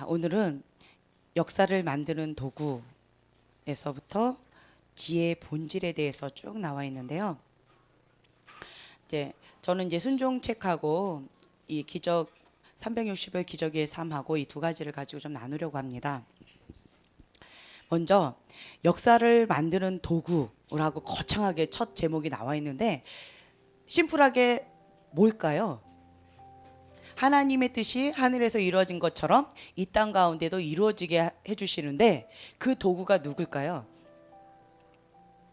자, 오늘은 역사를 만드는 도구에서부터 지혜의 본질에 대해서 쭉 나와 있는데요. 저는 순종책하고 이 기적 360의 기적의 삶하고 이 두 가지를 가지고 좀 나누려고 합니다. 먼저 역사를 만드는 도구라고 거창하게 첫 제목이 나와 있는데 심플하게 뭘까요? 하나님의 뜻이 하늘에서 이루어진 것처럼 이 땅 가운데도 이루어지게 해주시는데 그 도구가 누굴까요?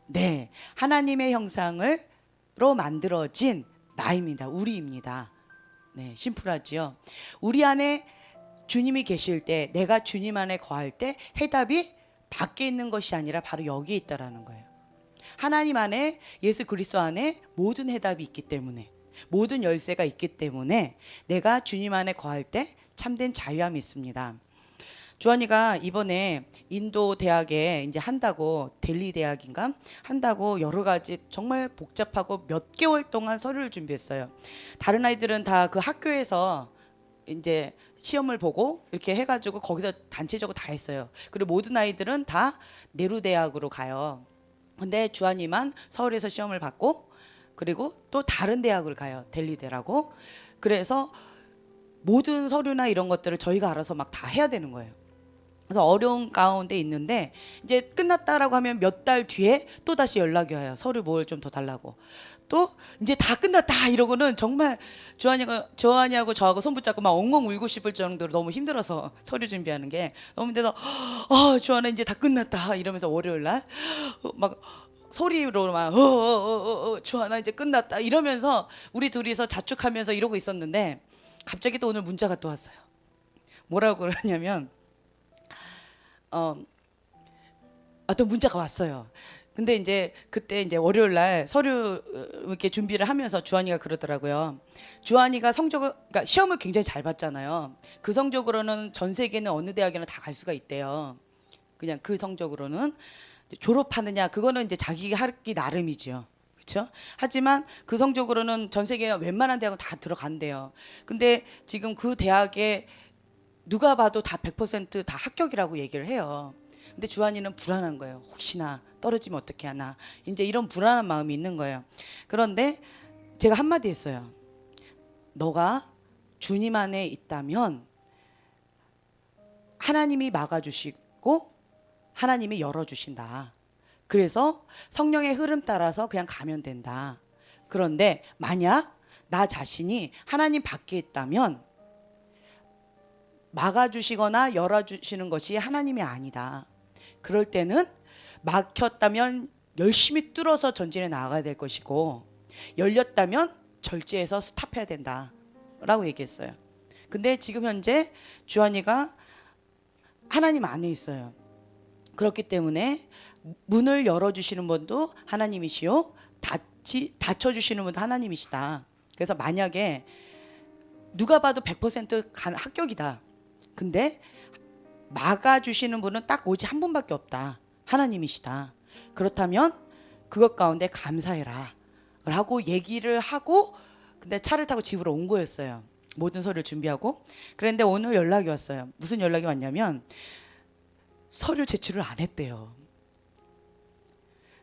네, 하나님의 형상으로 만들어진 나입니다. 우리입니다. 네, 심플하지요. 우리 안에 주님이 계실 때, 내가 주님 안에 거할 때 해답이 밖에 있는 것이 아니라 바로 여기에 있다라는 거예요. 하나님 안에, 예수 그리스도 안에 모든 해답이 있기 때문에, 모든 열쇠가 있기 때문에 내가 주님 안에 거할 때 참된 자유함이 있습니다. 주한이가 이번에 인도 대학에 이제 한다고, 델리 대학인가 한다고 여러 가지 정말 복잡하고 몇 개월 동안 서류를 준비했어요. 다른 아이들은 다 그 학교에서 이제 시험을 보고 이렇게 해가지고 거기서 단체적으로 다 했어요. 그리고 모든 아이들은 다 네루 대학으로 가요. 근데 주한이만 서울에서 시험을 받고 그리고 또 다른 대학을 가요. 델리대라고. 그래서 모든 서류나 이런 것들을 저희가 알아서 막 다 해야 되는 거예요. 그래서 어려운 가운데 있는데 이제 끝났다라고 하면 몇 달 뒤에 또 다시 연락이 와요. 서류 뭘 좀 더 달라고. 또 이제 다 끝났다 이러고는 정말 주한이하고 저하고 손 붙잡고 막 엉엉 울고 싶을 정도로 너무 힘들어서 서류 준비하는 게 너무 힘들어서 주한아 이제 다 끝났다 이러면서 월요일 날 막 소리로 막 주한아 이제 끝났다 이러면서 우리 둘이서 자축하면서 이러고 있었는데 갑자기 또 오늘 문자가 또 왔어요. 뭐라고 그러냐면 어떤 문자가 왔어요. 근데 이제 그때 이제 월요일 날 서류 이렇게 준비를 하면서 주한이가 그러더라고요. 주한이가 성적을, 그러니까 시험을 굉장히 잘 봤잖아요. 그 성적으로는 전 세계는 어느 대학이나 다 갈 수가 있대요. 그냥 그 성적으로는 졸업하느냐 그거는 이제 자기 하기 나름이죠. 그렇죠? 하지만 그 성적으로는 전 세계 웬만한 대학은 다 들어간대요. 근데 지금 그 대학에 누가 봐도 다 100%다 합격이라고 얘기를 해요. 근데 주한이는 불안한 거예요. 혹시나 떨어지면 어떻게 하나. 이제 이런 불안한 마음이 있는 거예요. 그런데 제가 한마디 했어요. 너가 주님 안에 있다면 하나님이 막아주시고 하나님이 열어주신다. 그래서 성령의 흐름 따라서 그냥 가면 된다. 그런데 만약 나 자신이 하나님 밖에 있다면 막아주시거나 열어주시는 것이 하나님이 아니다. 그럴 때는 막혔다면 열심히 뚫어서 전진해 나아가야 될 것이고 열렸다면 절제해서 스탑해야 된다 라고 얘기했어요. 근데 지금 현재 주한이가 하나님 안에 있어요. 그렇기 때문에 문을 열어주시는 분도 하나님이시요 닫혀주시는 분도 하나님이시다. 그래서 만약에 누가 봐도 100% 합격이다. 근데 막아주시는 분은 딱 오직 한 분밖에 없다. 하나님이시다. 그렇다면 그것 가운데 감사해라 라고 얘기를 하고 근데 차를 타고 집으로 온 거였어요. 모든 서류를 준비하고. 그런데 오늘 연락이 왔어요. 무슨 연락이 왔냐면 서류 제출을 안 했대요.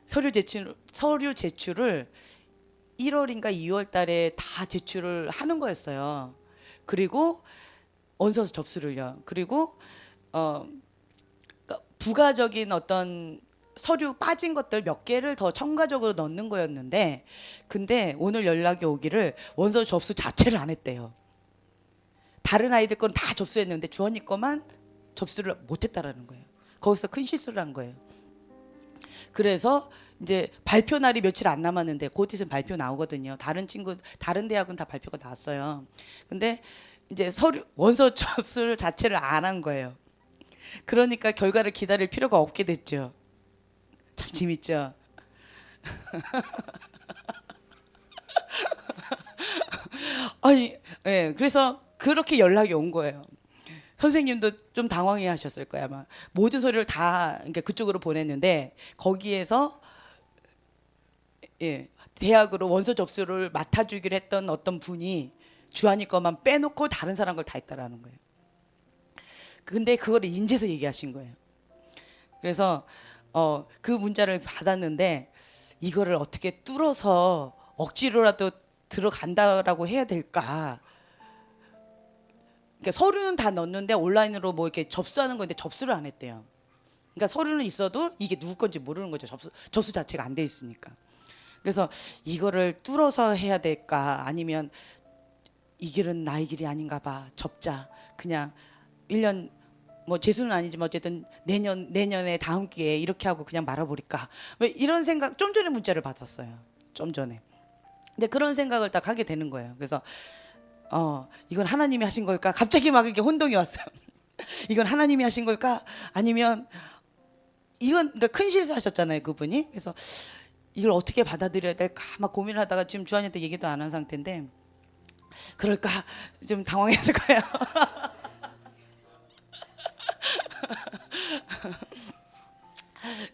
서류 제출을 1월인가 2월 달에 다 제출을 하는 거였어요. 그리고 원서 접수를요. 그리고 그러니까 부가적인 어떤 서류 빠진 것들 몇 개를 더 첨가적으로 넣는 거였는데 근데 오늘 연락이 오기를 원서 접수 자체를 안 했대요. 다른 아이들 건 다 접수했는데 주원이 거만 접수를 못 했다라는 거예요. 거기서 큰 실수를 한 거예요. 그래서 이제 발표 날이 며칠 안 남았는데 곧 있으면 발표 나오거든요. 다른 대학은 다 발표가 나왔어요. 근데 이제 원서 접수를 자체를 안 한 거예요. 그러니까 결과를 기다릴 필요가 없게 됐죠. 참 재밌죠. 아니, 예, 그래서 그렇게 연락이 온 거예요. 선생님도 좀 당황해 하셨을 거야, 아마. 모든 서류를 다 그러니까 그쪽으로 보냈는데 거기에서 대학으로 원서 접수를 맡아주기로 했던 어떤 분이 주한이 것만 빼놓고 다른 사람 걸 다 했다라는 거예요. 근데 그거를 인제서 얘기하신 거예요. 그래서 그 문자를 받았는데 이거를 어떻게 뚫어서 억지로라도 들어간다라고 해야 될까? 그러니까 서류는 다 넣었는데 온라인으로 뭐 이렇게 접수하는 건데 접수를 안 했대요. 그러니까 서류는 있어도 이게 누구 건지 모르는 거죠. 접수 자체가 안 돼 있으니까. 그래서 이거를 뚫어서 해야 될까? 아니면 이 길은 나의 길이 아닌가 봐. 접자. 그냥 1년 뭐 재수는 아니지만 어쨌든 내년에 다음 기회에 이렇게 하고 그냥 말아버릴까? 왜 이런 생각 좀 전에 문자를 받았어요. 좀 전에. 근데 그런 생각을 딱 하게 되는 거예요. 그래서 이건 하나님이 하신 걸까? 갑자기 막 이렇게 혼동이 왔어요. 이건 하나님이 하신 걸까? 아니면 이건 그러니까 큰 실수하셨잖아요, 그분이. 그래서 이걸 어떻게 받아들여야 될까? 막 고민을 하다가 지금 주한이한테 얘기도 안 한 상태인데 그럴까? 좀 당황했을 거예요.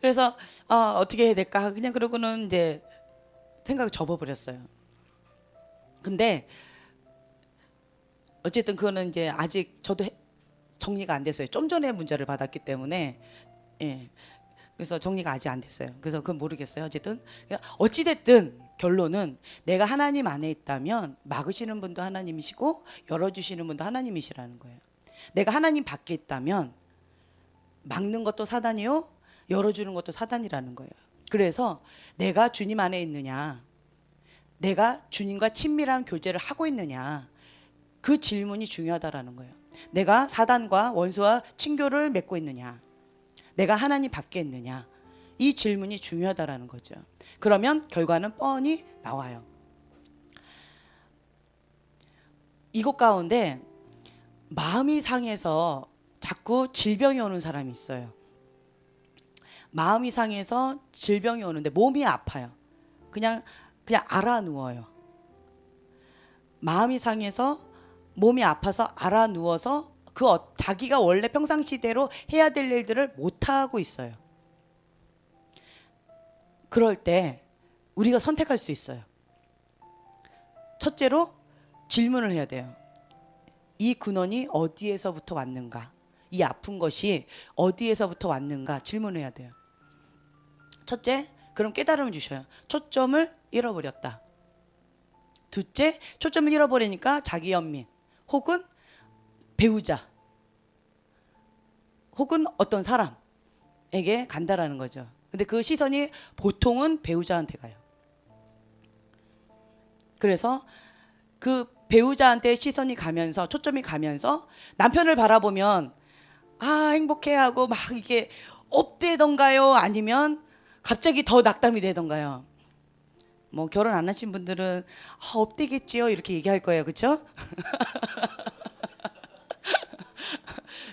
그래서 어떻게 해야 될까? 그냥 그러고는 이제 생각을 접어버렸어요. 근데 어쨌든 그거는 이제 아직 저도 정리가 안 됐어요. 좀 전에 문자를 받았기 때문에 예. 그래서 정리가 아직 안 됐어요. 그래서 그건 모르겠어요. 어쨌든 어찌 됐든 결론은 내가 하나님 안에 있다면 막으시는 분도 하나님이시고 열어주시는 분도 하나님이시라는 거예요. 내가 하나님 밖에 있다면 막는 것도 사단이요, 열어주는 것도 사단이라는 거예요. 그래서 내가 주님 안에 있느냐, 내가 주님과 친밀한 교제를 하고 있느냐, 그 질문이 중요하다라는 거예요. 내가 사단과 원수와 친교를 맺고 있느냐, 내가 하나님 밖에 있느냐, 이 질문이 중요하다라는 거죠. 그러면 결과는 뻔히 나와요. 이것 가운데 마음이 상해서 자꾸 질병이 오는 사람이 있어요. 마음이 상해서 질병이 오는데 몸이 아파요. 그냥 알아 누워요. 마음이 상해서 몸이 아파서 알아 누워서 자기가 원래 평상시대로 해야 될 일들을 못 하고 있어요. 그럴 때 우리가 선택할 수 있어요. 첫째로 질문을 해야 돼요. 이 근원이 어디에서부터 왔는가? 이 아픈 것이 어디에서부터 왔는가? 질문해야 돼요. 첫째, 그럼 깨달음을 주셔요. 초점을 잃어버렸다. 둘째, 초점을 잃어버리니까 자기 연민 혹은 배우자 혹은 어떤 사람에게 간다라는 거죠. 근데 그 시선이 보통은 배우자한테 가요. 그래서 그 배우자한테 시선이 가면서, 초점이 가면서 남편을 바라보면 행복해하고 막 이게 업되던가요? 아니면 갑자기 더 낙담이 되던가요? 뭐 결혼 안 하신 분들은 업되겠지요 이렇게 얘기할 거예요, 그렇죠?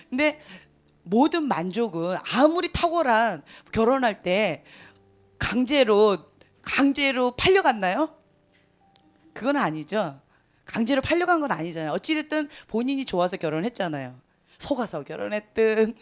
근데 모든 만족은 아무리 탁월한, 결혼할 때 강제로 팔려갔나요? 그건 아니죠. 강제로 팔려간 건 아니잖아요. 어찌됐든 본인이 좋아서 결혼했잖아요. 속아서 결혼했든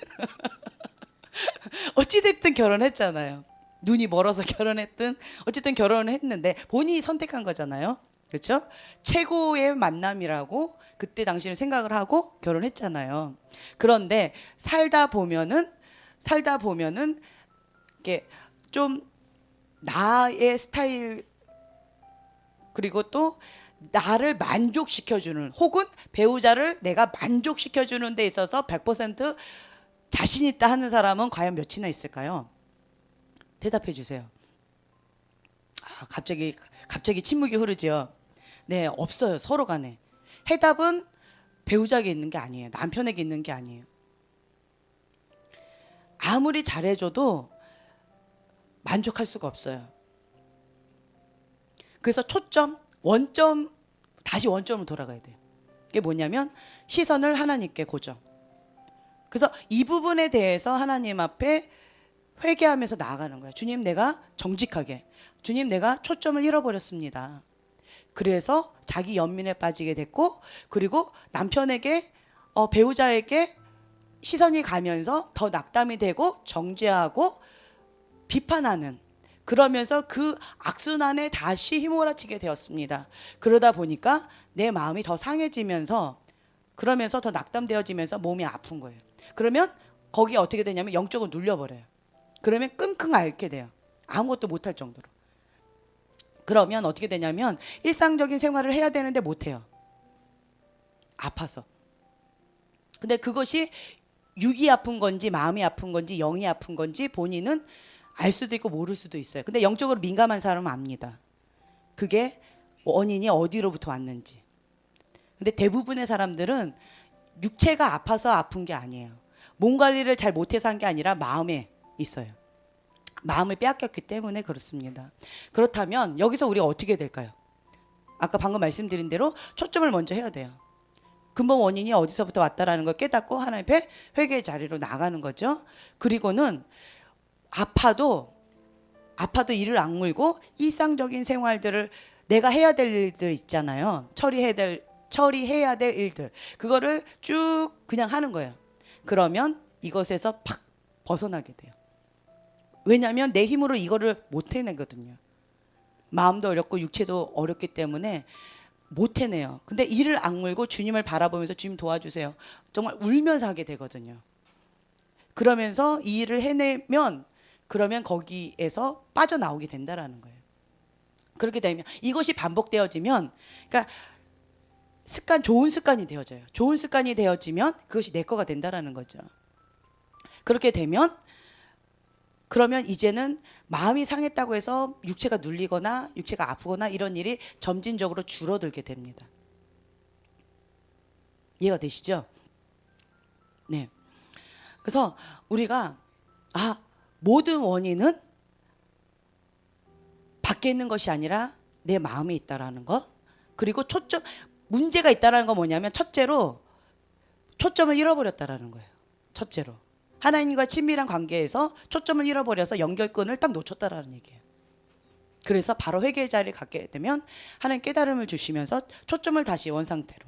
어찌됐든 결혼했잖아요. 눈이 멀어서 결혼했든 어쨌든 결혼을 했는데 본인이 선택한 거잖아요. 그렇죠? 최고의 만남이라고 그때 당시는 생각을 하고 결혼했잖아요. 그런데 살다 보면은 이게 좀 나의 스타일, 그리고 또 나를 만족시켜주는, 혹은 배우자를 내가 만족시켜주는 데 있어서 100% 자신 있다 하는 사람은 과연 몇이나 있을까요? 대답해 주세요. 갑자기 침묵이 흐르죠. 네, 없어요. 서로 간에. 해답은 배우자에게 있는 게 아니에요. 남편에게 있는 게 아니에요. 아무리 잘해줘도 만족할 수가 없어요. 그래서 다시 원점으로 돌아가야 돼요. 그게 뭐냐면 시선을 하나님께 고정. 그래서 이 부분에 대해서 하나님 앞에 회개하면서 나아가는 거예요. 주님, 내가 정직하게, 주님, 내가 초점을 잃어버렸습니다. 그래서 자기 연민에 빠지게 됐고, 그리고 남편에게 배우자에게 시선이 가면서 더 낙담이 되고 정죄하고 비판하는, 그러면서 그 악순환에 다시 휘몰아치게 되었습니다. 그러다 보니까 내 마음이 더 상해지면서, 그러면서 더 낙담되어지면서 몸이 아픈 거예요. 그러면 거기에 어떻게 되냐면 영적으로 눌려버려요. 그러면 끙끙 앓게 돼요. 아무것도 못할 정도로. 그러면 어떻게 되냐면 일상적인 생활을 해야 되는데 못해요. 아파서. 근데 그것이 육이 아픈 건지 마음이 아픈 건지 영이 아픈 건지 본인은 알 수도 있고 모를 수도 있어요. 근데 영적으로 민감한 사람은 압니다. 그게 원인이 어디로부터 왔는지. 근데 대부분의 사람들은 육체가 아파서 아픈 게 아니에요. 몸 관리를 잘 못해서 한 게 아니라 마음에 있어요. 마음을 빼앗겼기 때문에 그렇습니다. 그렇다면 여기서 우리가 어떻게 될까요? 아까 방금 말씀드린 대로 초점을 먼저 해야 돼요. 근본 원인이 어디서부터 왔다라는 걸 깨닫고 하나님 앞에 회개의 자리로 나가는 거죠. 그리고는 아파도 이를 악물고 일상적인 생활들을 내가 해야 될 일들 있잖아요. 처리해야 될 일들. 그거를 쭉 그냥 하는 거예요. 그러면 이것에서 팍 벗어나게 돼요. 왜냐하면 내 힘으로 이거를 못 해내거든요. 마음도 어렵고 육체도 어렵기 때문에 못 해내요. 근데 이를 악물고 주님을 바라보면서 주님 도와주세요. 정말 울면서 하게 되거든요. 그러면서 이 일을 해내면 그러면 거기에서 빠져나오게 된다라는 거예요. 그렇게 되면 이것이 반복되어지면 그러니까 좋은 습관이 되어져요. 좋은 습관이 되어지면 그것이 내 거가 된다라는 거죠. 그렇게 되면 그러면 이제는 마음이 상했다고 해서 육체가 눌리거나 육체가 아프거나 이런 일이 점진적으로 줄어들게 됩니다. 이해가 되시죠? 네. 그래서 우리가 모든 원인은 밖에 있는 것이 아니라 내 마음에 있다라는 것. 그리고 문제가 있다라는 건 뭐냐면 첫째로 초점을 잃어버렸다라는 거예요. 첫째로. 하나님과 친밀한 관계에서 초점을 잃어버려서 연결끈을 딱 놓쳤다라는 얘기예요. 그래서 바로 회개의 자리를 갖게 되면 하나님 깨달음을 주시면서 초점을 다시 원상태로.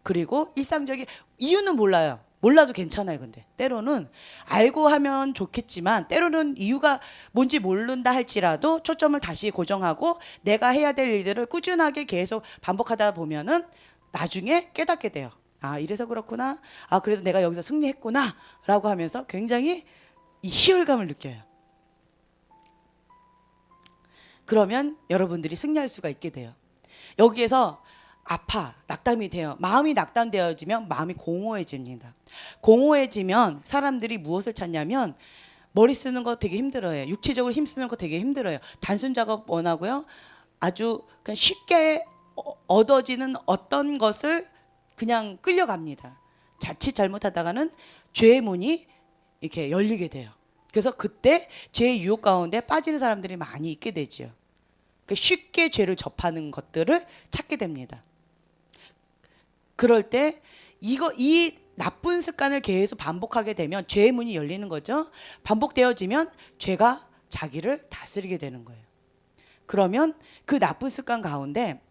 그리고 일상적인 이유는 몰라요. 몰라도 괜찮아요. 근데 때로는 알고 하면 좋겠지만 때로는 이유가 뭔지 모른다 할지라도 초점을 다시 고정하고 내가 해야 될 일들을 꾸준하게 계속 반복하다 보면은 나중에 깨닫게 돼요. 이래서 그렇구나. 그래도 내가 여기서 승리했구나. 라고 하면서 굉장히 이 희열감을 느껴요. 그러면 여러분들이 승리할 수가 있게 돼요. 여기에서 낙담이 돼요. 마음이 낙담되어지면 마음이 공허해집니다. 공허해지면 사람들이 무엇을 찾냐면 머리 쓰는 거 되게 힘들어요. 육체적으로 힘 쓰는 거 되게 힘들어요. 단순 작업 원하고요. 아주 그냥 쉽게 얻어지는 어떤 것을 그냥 끌려갑니다. 자칫 잘못하다가는 죄의 문이 이렇게 열리게 돼요. 그래서 그때 죄의 유혹 가운데 빠지는 사람들이 많이 있게 되죠. 쉽게 죄를 접하는 것들을 찾게 됩니다. 그럴 때 이 나쁜 습관을 계속 반복하게 되면 죄의 문이 열리는 거죠. 반복되어지면 죄가 자기를 다스리게 되는 거예요. 그러면 그 나쁜 습관 가운데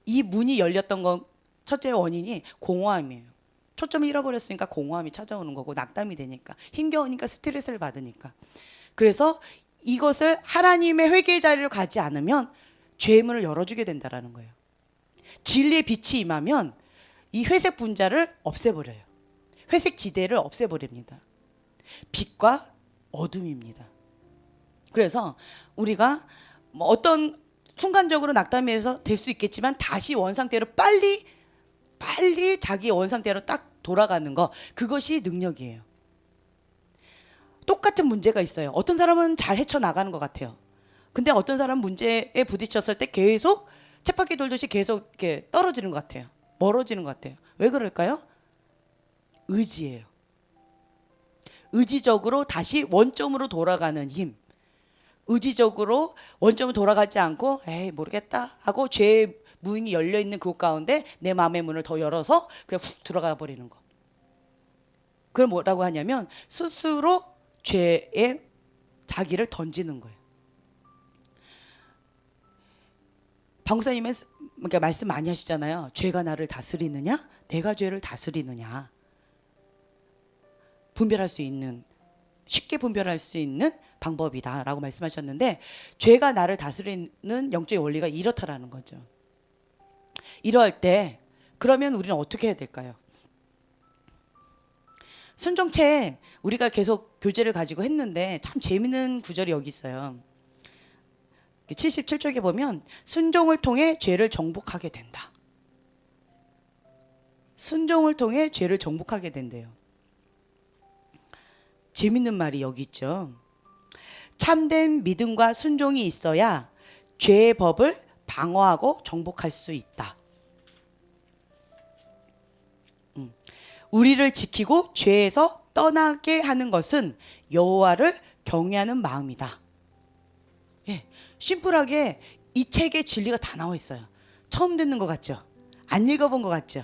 이 문이 열렸던 건 첫째 원인이 공허함이에요. 초점을 잃어버렸으니까 공허함이 찾아오는 거고 낙담이 되니까 힘겨우니까 스트레스를 받으니까. 그래서 이것을 하나님의 회개의 자리로 가지 않으면 죄의 문을 열어주게 된다라는 거예요. 진리의 빛이 임하면 이 회색 분자를 없애버려요. 회색 지대를 없애버립니다. 빛과 어둠입니다. 그래서 우리가 어떤 순간적으로 낙담해서 될 수 있겠지만 다시 원상태로 빨리 자기 원상태로 딱 돌아가는 거, 그것이 능력이에요. 똑같은 문제가 있어요. 어떤 사람은 잘 헤쳐나가는 것 같아요. 근데 어떤 사람은 문제에 부딪혔을 때 계속 쳇바퀴 돌듯이 계속 이렇게 떨어지는 것 같아요. 멀어지는 것 같아요. 왜 그럴까요? 의지예요. 의지적으로 다시 원점으로 돌아가는 힘. 의지적으로 원점으로 돌아가지 않고 에이 모르겠다 하고 죄의 문이 열려있는 그곳 가운데 내 마음의 문을 더 열어서 그냥 훅 들어가 버리는 거. 그걸 뭐라고 하냐면 스스로 죄에 자기를 던지는 거예요. 방사님은 그러니까 말씀 많이 하시잖아요. 죄가 나를 다스리느냐? 내가 죄를 다스리느냐? 분별할 수 있는, 쉽게 분별할 수 있는 방법이다라고 말씀하셨는데, 죄가 나를 다스리는 영적인 원리가 이렇다라는 거죠. 이럴 때 그러면 우리는 어떻게 해야 될까요? 순종책 우리가 계속 교재를 가지고 했는데 참 재밌는 구절이 여기 있어요. 77쪽에 보면 순종을 통해 죄를 정복하게 된다. 순종을 통해 죄를 정복하게 된대요. 재밌는 말이 여기 있죠. 참된 믿음과 순종이 있어야 죄의 법을 방어하고 정복할 수 있다. 우리를 지키고 죄에서 떠나게 하는 것은 여호와를 경외하는 마음이다. 예, 심플하게 이 책에 진리가 다 나와 있어요. 처음 듣는 것 같죠? 안 읽어본 것 같죠?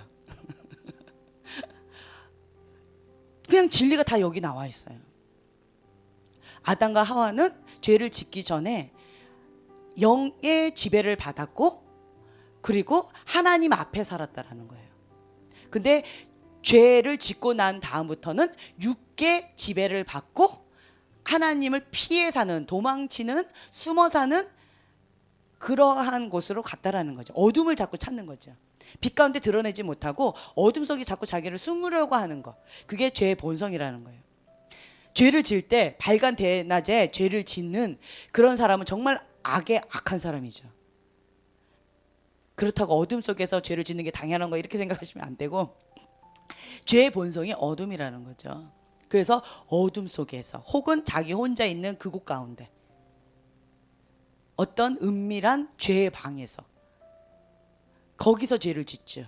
그냥 진리가 다 여기 나와 있어요. 아담과 하와는 죄를 짓기 전에 영의 지배를 받았고 그리고 하나님 앞에 살았다라는 거예요. 근데 죄를 짓고 난 다음부터는 육의 지배를 받고 하나님을 피해 사는, 도망치는, 숨어 사는 그러한 곳으로 갔다라는 거죠. 어둠을 자꾸 찾는 거죠. 빛 가운데 드러내지 못하고 어둠 속에 자꾸 자기를 숨으려고 하는 거. 그게 죄의 본성이라는 거예요. 죄를 지을 때 발간 대낮에 죄를 짓는 그런 사람은 정말 악한 사람이죠. 그렇다고 어둠 속에서 죄를 짓는 게 당연한 거 이렇게 생각하시면 안 되고, 죄의 본성이 어둠이라는 거죠. 그래서 어둠 속에서 혹은 자기 혼자 있는 그곳 가운데 어떤 은밀한 죄의 방에서 거기서 죄를 짓죠.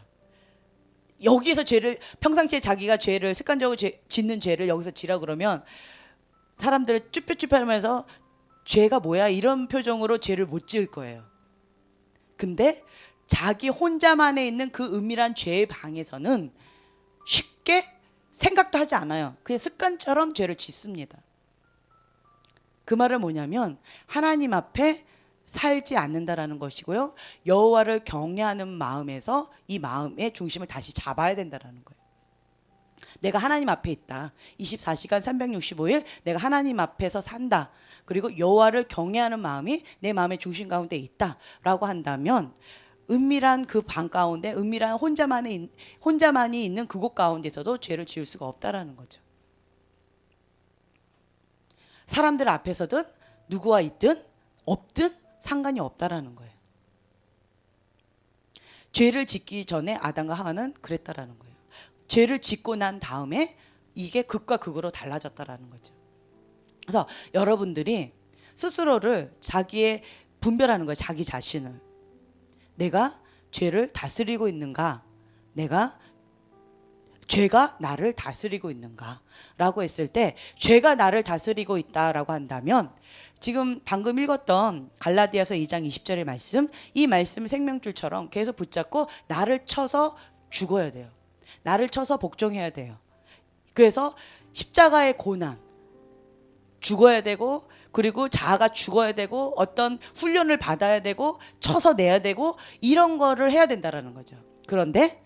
여기서 죄를 평상시에 자기가 죄를 습관적으로 짓는 죄를 여기서 지라 그러면 사람들을 쭈뼛쭈뼛하면서 죄가 뭐야 이런 표정으로 죄를 못 지을 거예요. 근데 자기 혼자만에 있는 그 은밀한 죄의 방에서는 쉽게 생각도 하지 않아요. 그냥 습관처럼 죄를 짓습니다. 그 말은 뭐냐면 하나님 앞에 살지 않는다라는 것이고요. 여호와를 경외하는 마음에서 이 마음의 중심을 다시 잡아야 된다라는 거예요. 내가 하나님 앞에 있다. 24시간 365일 내가 하나님 앞에서 산다. 그리고 여호와를 경외하는 마음이 내 마음의 중심 가운데 있다라고 한다면 은밀한 그 방 가운데 은밀한 혼자만이 있는 그곳 가운데서도 죄를 지을 수가 없다라는 거죠. 사람들 앞에서든 누구와 있든 없든 상관이 없다라는 거예요. 죄를 짓기 전에 아담과 하와는 그랬다라는 거예요. 죄를 짓고 난 다음에 이게 극과 극으로 달라졌다라는 거죠. 그래서 여러분들이 스스로를 자기의 분별하는 거예요. 자기 자신을. 내가 죄를 다스리고 있는가? 죄가 나를 다스리고 있는가? 라고 했을 때 죄가 나를 다스리고 있다라고 한다면 지금 방금 읽었던 갈라디아서 2장 20절의 말씀, 이 말씀 생명줄처럼 계속 붙잡고 나를 쳐서 죽어야 돼요. 나를 쳐서 복종해야 돼요. 그래서 십자가의 고난, 죽어야 되고 그리고 자아가 죽어야 되고 어떤 훈련을 받아야 되고 쳐서 내야 되고 이런 거를 해야 된다라는 거죠. 그런데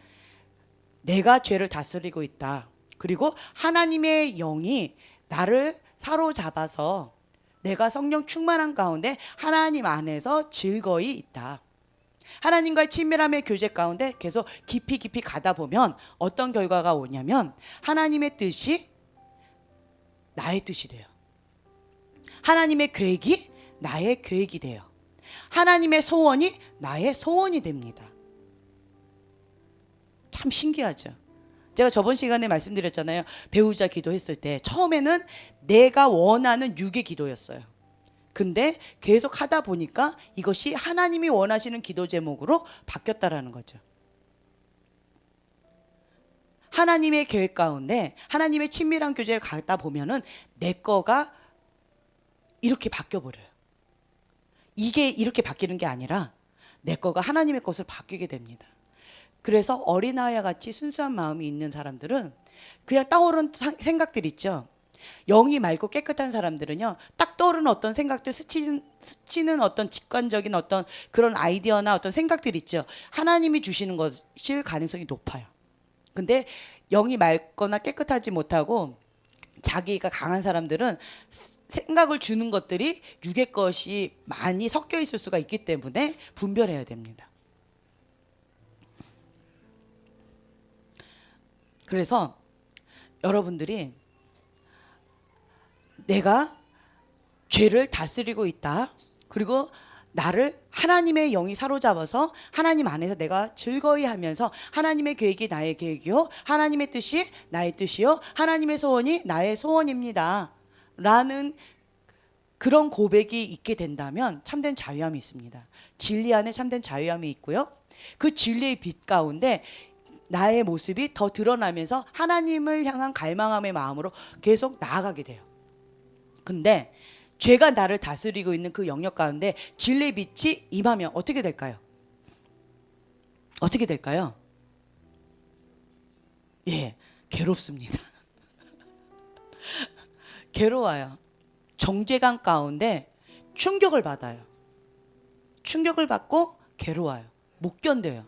내가 죄를 다스리고 있다. 그리고 하나님의 영이 나를 사로잡아서 내가 성령 충만한 가운데 하나님 안에서 즐거이 있다. 하나님과의 친밀함의 교제 가운데 계속 깊이 가다 보면 어떤 결과가 오냐면 하나님의 뜻이 나의 뜻이 돼요. 하나님의 계획이 나의 계획이 돼요. 하나님의 소원이 나의 소원이 됩니다. 참 신기하죠. 제가 저번 시간에 말씀드렸잖아요. 배우자 기도했을 때 처음에는 내가 원하는 육의 기도였어요. 근데 계속 하다 보니까 이것이 하나님이 원하시는 기도 제목으로 바뀌었다라는 거죠. 하나님의 계획 가운데 하나님의 친밀한 교제를 가다 보면은 내 거가 이렇게 바뀌어버려요. 이게 이렇게 바뀌는 게 아니라 내 거가 하나님의 것으로 바뀌게 됩니다. 그래서 어린아이와 같이 순수한 마음이 있는 사람들은 그냥 떠오르는 생각들 있죠. 영이 맑고 깨끗한 사람들은요, 딱 떠오르는 어떤 생각들, 스치는 어떤 직관적인 어떤 그런 아이디어나 어떤 생각들 있죠. 하나님이 주시는 것일 가능성이 높아요. 근데 영이 맑거나 깨끗하지 못하고 자기가 강한 사람들은 생각을 주는 것들이 육의 것이 많이 섞여 있을 수가 있기 때문에 분별해야 됩니다. 그래서 여러분들이 내가 죄를 다스리고 있다. 그리고 나를 하나님의 영이 사로잡아서 하나님 안에서 내가 즐거이 하면서 하나님의 계획이 나의 계획이요, 하나님의 뜻이 나의 뜻이요, 하나님의 소원이 나의 소원입니다 라는 그런 고백이 있게 된다면 참된 자유함이 있습니다. 진리 안에 참된 자유함이 있고요, 그 진리의 빛 가운데 나의 모습이 더 드러나면서 하나님을 향한 갈망함의 마음으로 계속 나아가게 돼요. 근데 죄가 나를 다스리고 있는 그 영역 가운데 진리의 빛이 임하면 어떻게 될까요? 어떻게 될까요? 예, 괴롭습니다. 괴로워요. 정죄감 가운데 충격을 받아요. 충격을 받고 괴로워요. 못 견뎌요.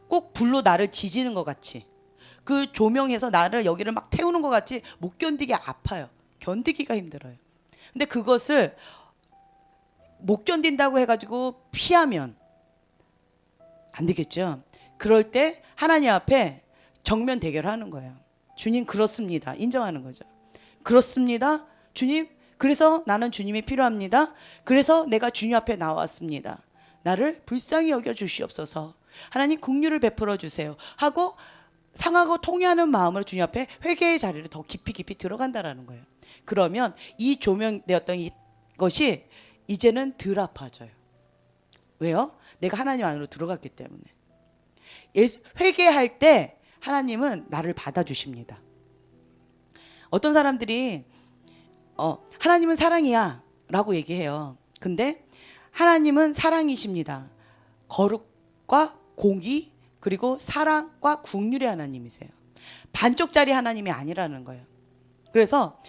꼭 불로 나를 지지는 것 같이, 그 조명에서 나를 여기를 막 태우는 것 같이 못 견디게 아파요. 견디기가 힘들어요. 근데 그것을 못 견딘다고 해가지고 피하면 안 되겠죠. 그럴 때 하나님 앞에 정면 대결하는 거예요. 주님, 그렇습니다. 인정하는 거죠. 그렇습니다. 주님, 그래서 나는 주님이 필요합니다. 그래서 내가 주님 앞에 나왔습니다. 나를 불쌍히 여겨 주시옵소서. 하나님 긍휼을 베풀어 주세요 하고 상하고 통회하는 마음으로 주님 앞에 회개의 자리를 더 깊이 들어간다라는 거예요. 그러면 이 조명되었던 이것이 이제는 덜 아파져요. 왜요? 내가 하나님 안으로 들어갔기 때문에. 회개할 때 하나님은 나를 받아주십니다. 어떤 사람들이 하나님은 사랑이야 라고 얘기해요. 근데 하나님은 사랑이십니다. 거룩과 공의 그리고 사랑과 긍휼의 하나님이세요. 반쪽짜리 하나님이 아니라는 거예요. 그래서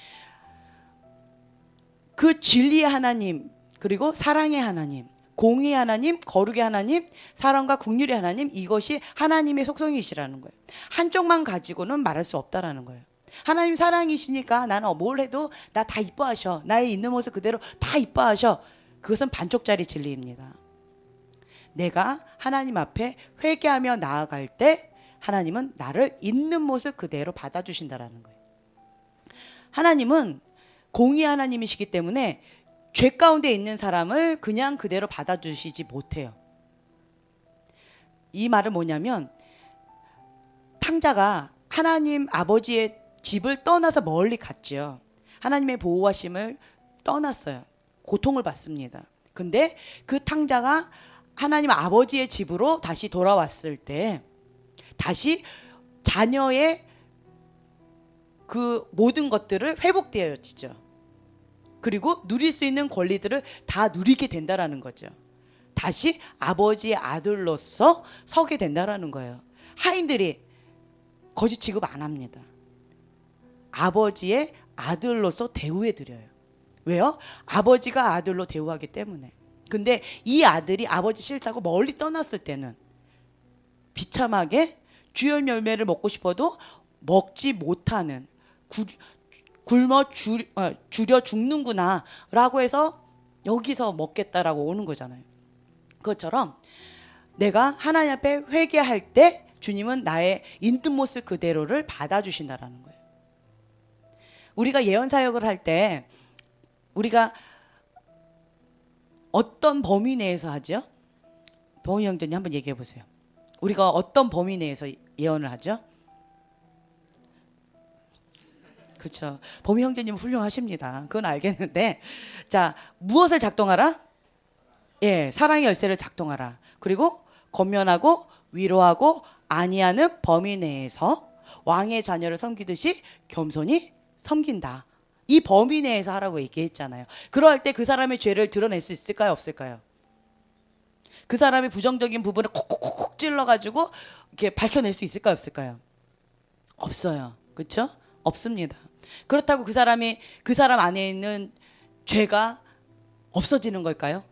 그 진리의 하나님, 그리고 사랑의 하나님, 공의의 하나님, 거룩의 하나님, 사랑과 긍휼의 하나님, 이것이 하나님의 속성이시라는 거예요. 한쪽만 가지고는 말할 수 없다라는 거예요. 하나님 사랑이시니까 나는 뭘 해도 나 다 이뻐하셔. 나의 있는 모습 그대로 다 이뻐하셔. 그것은 반쪽짜리 진리입니다. 내가 하나님 앞에 회개하며 나아갈 때 하나님은 나를 있는 모습 그대로 받아주신다라는 거예요. 하나님은 공의 하나님이시기 때문에 죄 가운데 있는 사람을 그냥 그대로 받아주시지 못해요. 이 말은 뭐냐면, 탕자가 하나님 아버지의 집을 떠나서 멀리 갔죠. 하나님의 보호하심을 떠났어요. 고통을 받습니다. 근데 그 탕자가 하나님 아버지의 집으로 다시 돌아왔을 때 다시 자녀의 그 모든 것들을 회복되어지죠. 그리고 누릴 수 있는 권리들을 다 누리게 된다라는 거죠. 다시 아버지의 아들로서 서게 된다라는 거예요. 하인들이 거짓 취급 안 합니다. 아버지의 아들로서 대우해 드려요. 왜요? 아버지가 아들로 대우하기 때문에. 근데 이 아들이 아버지 싫다고 멀리 떠났을 때는 비참하게 주연 열매를 먹고 싶어도 먹지 못하는, 굶어 줄여 죽는구나 라고 해서 여기서 먹겠다라고 오는 거잖아요. 그것처럼 내가 하나님 앞에 회개할 때 주님은 나의 있는 모습 그대로를 받아주신다라는 거예요. 우리가 예언 사역을 할 때 우리가 어떤 범위 내에서 하죠? 범위 형제님 한번 얘기해 보세요. 우리가 어떤 범위 내에서 예언을 하죠? 그렇죠. 범위 형제님 훌륭하십니다. 그건 알겠는데, 자, 무엇을 작동하라? 예, 사랑의 열쇠를 작동하라. 그리고 권면하고 위로하고 안위하는 범위 내에서 왕의 자녀를 섬기듯이 겸손히 섬긴다. 이 범위 내에서 하라고 얘기했잖아요. 그럴 때 그 사람의 죄를 드러낼 수 있을까요, 없을까요? 그 사람의 부정적인 부분을 콕콕콕 찔러가지고 이렇게 밝혀낼 수 있을까요, 없을까요? 없어요. 그렇죠? 없습니다. 그렇다고 그 사람 안에 있는 죄가 없어지는 걸까요?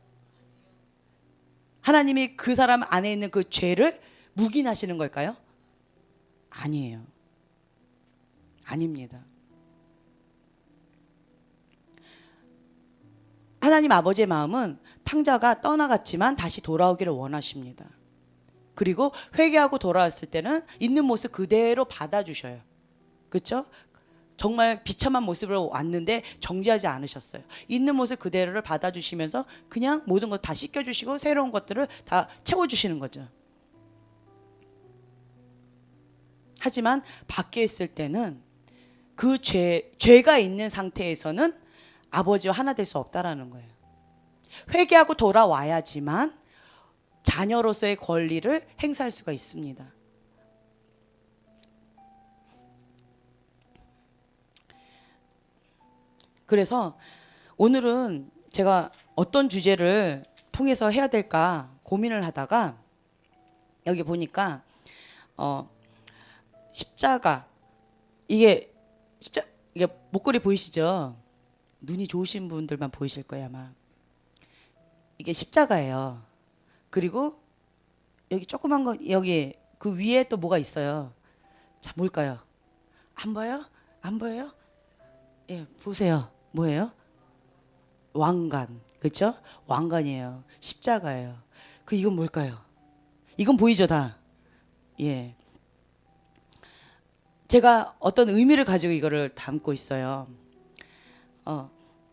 하나님이 그 사람 안에 있는 그 죄를 묵인하시는 걸까요? 아니에요. 아닙니다. 하나님 아버지의 마음은 탕자가 떠나갔지만 다시 돌아오기를 원하십니다. 그리고 회개하고 돌아왔을 때는 있는 모습 그대로 받아주셔요. 그렇죠? 정말 비참한 모습으로 왔는데 정죄하지 않으셨어요. 있는 모습 그대로를 받아주시면서 그냥 모든 것 다 씻겨주시고 새로운 것들을 다 채워주시는 거죠. 하지만 밖에 있을 때는 그 죄가 있는 상태에서는 아버지와 하나 될 수 없다라는 거예요. 회개하고 돌아와야지만 자녀로서의 권리를 행사할 수가 있습니다. 그래서 오늘은 제가 어떤 주제를 통해서 해야 될까 고민을 하다가 여기 보니까 십자가, 이게 목걸이 보이시죠? 눈이 좋으신 분들만 보이실 거예요 아마. 이게 십자가예요. 그리고 여기 조그만 거, 여기 그 위에 또 뭐가 있어요. 자, 뭘까요? 안 보여? 안 보여요? 예, 보세요. 뭐예요? 왕관. 그렇죠? 왕관이에요. 십자가예요. 이건 뭘까요? 이건 보이죠 다? 예. 제가 어떤 의미를 가지고 이거를 담고 있어요.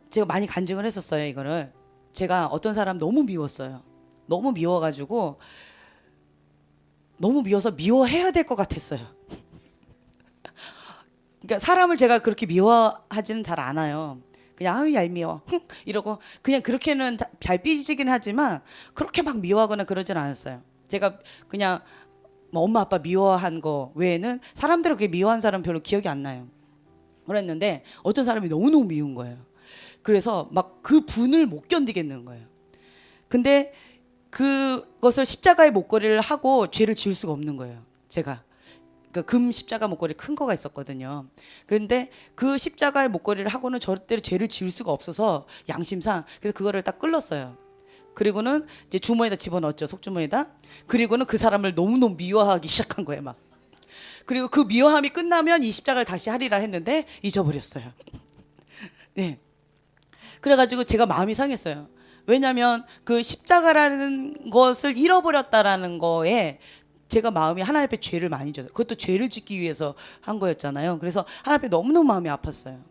제가 많이 간증을 했었어요. 이거를 제가 어떤 사람 너무 미웠어요. 너무 미워가지고 너무 미워서 미워해야 될 것 같았어요. 그러니까 사람을 제가 그렇게 미워하지는 잘 않아요. 그냥 아유 얄미워 이러고 그냥 그렇게는 잘 삐지긴 하지만 그렇게 막 미워하거나 그러진 않았어요. 제가 그냥 뭐 엄마 아빠 미워한 거 외에는 사람들을 그렇게 미워한 사람 별로 기억이 안 나요. 그랬는데 어떤 사람이 너무너무 미운 거예요. 그래서 막 그 분을 못 견디겠는 거예요. 근데 그것을 십자가의 목걸이를 하고 죄를 지을 수가 없는 거예요. 제가 금 십자가 목걸이 큰 거가 있었거든요. 그런데 그 십자가의 목걸이를 하고는 절대로 죄를 지을 수가 없어서 양심상 그래서 그거를 딱 끌렀어요. 그리고는 이제 주머니에다 집어넣었죠. 속주머니에다. 그리고는 그 사람을 너무너무 미워하기 시작한 거예요 막. 그리고 그 미워함이 끝나면 이 십자가를 다시 하리라 했는데 잊어버렸어요. 네. 그래가지고 제가 마음이 상했어요. 왜냐하면 그 십자가라는 것을 잃어버렸다라는 거에 제가 마음이 하나님 앞에 죄를 많이 졌어요. 그것도 죄를 짓기 위해서 한 거였잖아요. 그래서 하나님 앞에 너무너무 마음이 아팠어요.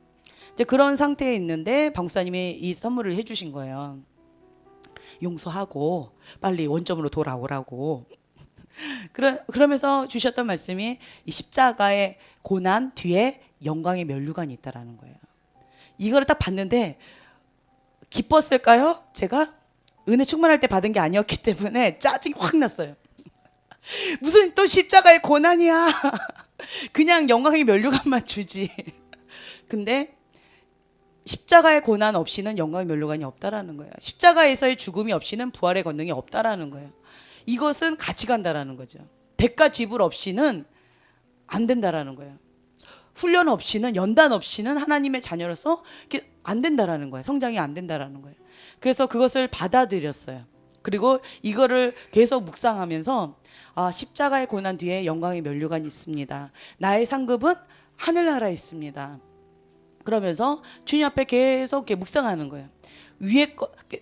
이제 그런 상태에 있는데 방사님이 이 선물을 해주신 거예요. 용서하고 빨리 원점으로 돌아오라고. 그러면서 주셨던 말씀이 이 십자가의 고난 뒤에 영광의 면류관이 있다라는 거예요. 이거를 딱 봤는데 기뻤을까요? 제가 은혜 충만할 때 받은 게 아니었기 때문에 짜증이 확 났어요. 무슨 또 십자가의 고난이야. 그냥 영광의 면류관만 주지. 근데 십자가의 고난 없이는 영광의 면류관이 없다라는 거예요. 십자가에서의 죽음이 없이는 부활의 권능이 없다라는 거예요. 이것은 같이 간다라는 거죠. 대가 지불 없이는 안 된다라는 거예요. 훈련 없이는, 연단 없이는 하나님의 자녀로서 안 된다라는 거예요. 성장이 안 된다라는 거예요. 그래서 그것을 받아들였어요. 그리고 이거를 계속 묵상하면서 십자가의 고난 뒤에 영광의 면류관이 있습니다. 나의 상급은 하늘나라에 있습니다. 그러면서 주님 앞에 계속 이렇게 묵상하는 거예요.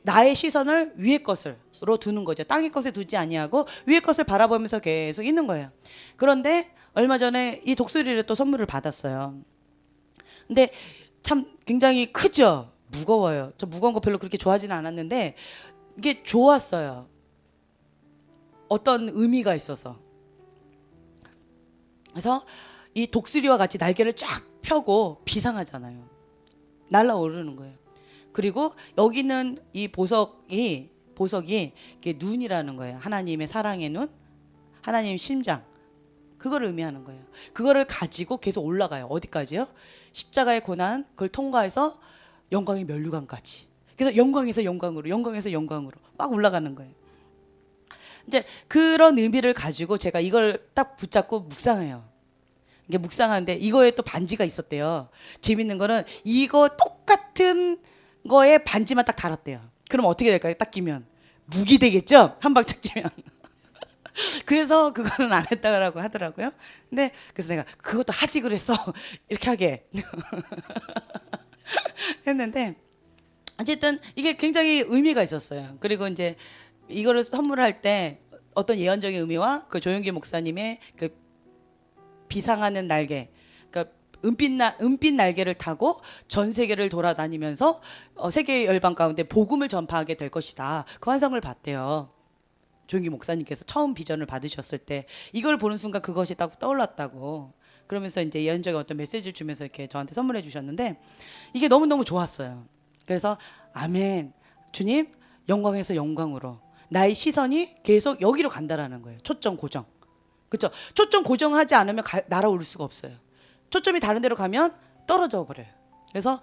나의 시선을 위의 것으로 두는 거죠. 땅의 것에 두지 아니하고 위의 것을 바라보면서 계속 있는 거예요. 그런데 얼마 전에 이 독수리를 또 선물을 받았어요. 근데 참 굉장히 크죠. 무거워요. 저 무거운 거 별로 그렇게 좋아하지는 않았는데 이게 좋았어요. 어떤 의미가 있어서. 그래서 이 독수리와 같이 날개를 쫙 펴고 비상하잖아요. 날아오르는 거예요. 그리고 여기는 이 보석이 이게 눈이라는 거예요. 하나님의 사랑의 눈, 하나님의 심장. 그걸 의미하는 거예요. 그거를 가지고 계속 올라가요. 어디까지요? 십자가의 고난, 그걸 통과해서 영광의 면류관까지. 그래서 영광에서 영광으로, 영광에서 영광으로 막 올라가는 거예요. 이제 그런 의미를 가지고 제가 이걸 딱 붙잡고 묵상해요. 이게 묵상하는데 이거에 또 반지가 있었대요. 재밌는 거는 이거 똑같은 거에 반지만 딱 달았대요. 그럼 어떻게 될까요? 딱 끼면 무기 되겠죠? 한 방 딱 끼면. 그래서 그거는 안 했다고 하더라고요. 근데 그래서 내가 그것도 하지 그랬어. 이렇게 하게 했는데 어쨌든 이게 굉장히 의미가 있었어요. 그리고 이제 이거를 선물할 때 어떤 예언적인 의미와 그 조용기 목사님의 그 비상하는 날개, 그러니까 은빛 날개를 타고 전 세계를 돌아다니면서 세계 열방 가운데 복음을 전파하게 될 것이다. 그 환상을 봤대요. 조용기 목사님께서 처음 비전을 받으셨을 때 이걸 보는 순간 그것이 딱 떠올랐다고. 그러면서 이제 예언적인 어떤 메시지를 주면서 이렇게 저한테 선물해 주셨는데 이게 너무너무 좋았어요. 그래서 아멘. 주님, 영광에서 영광으로 나의 시선이 계속 여기로 간다라는 거예요. 초점 고정. 그렇죠? 초점 고정하지 않으면 날아올 수가 없어요. 초점이 다른 데로 가면 떨어져 버려요. 그래서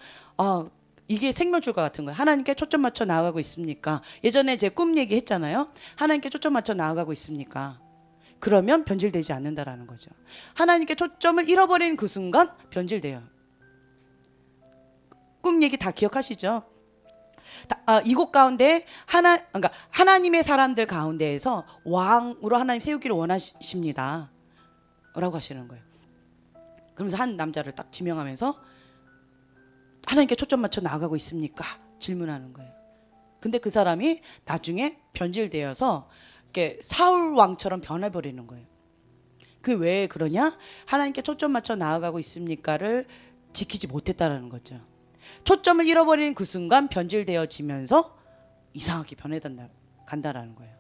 이게 생명줄과 같은 거예요. 하나님께 초점 맞춰 나아가고 있습니까? 예전에 제 꿈 얘기 했잖아요. 하나님께 초점 맞춰 나아가고 있습니까? 그러면 변질되지 않는다라는 거죠. 하나님께 초점을 잃어버리는 그 순간 변질돼요. 꿈 얘기 다 기억하시죠? 이곳 가운데 그러니까 하나님의 사람들 가운데에서 왕으로 하나님 세우기를 원하십니다. 라고 하시는 거예요. 그러면서 한 남자를 딱 지명하면서 하나님께 초점 맞춰 나아가고 있습니까? 질문하는 거예요. 근데 그 사람이 나중에 변질되어서 이렇게 사울 왕처럼 변해버리는 거예요. 그 왜 그러냐? 하나님께 초점 맞춰 나아가고 있습니까를 지키지 못했다라는 거죠. 초점을 잃어버리는 그 순간 변질되어지면서 이상하게 간다라는 거예요.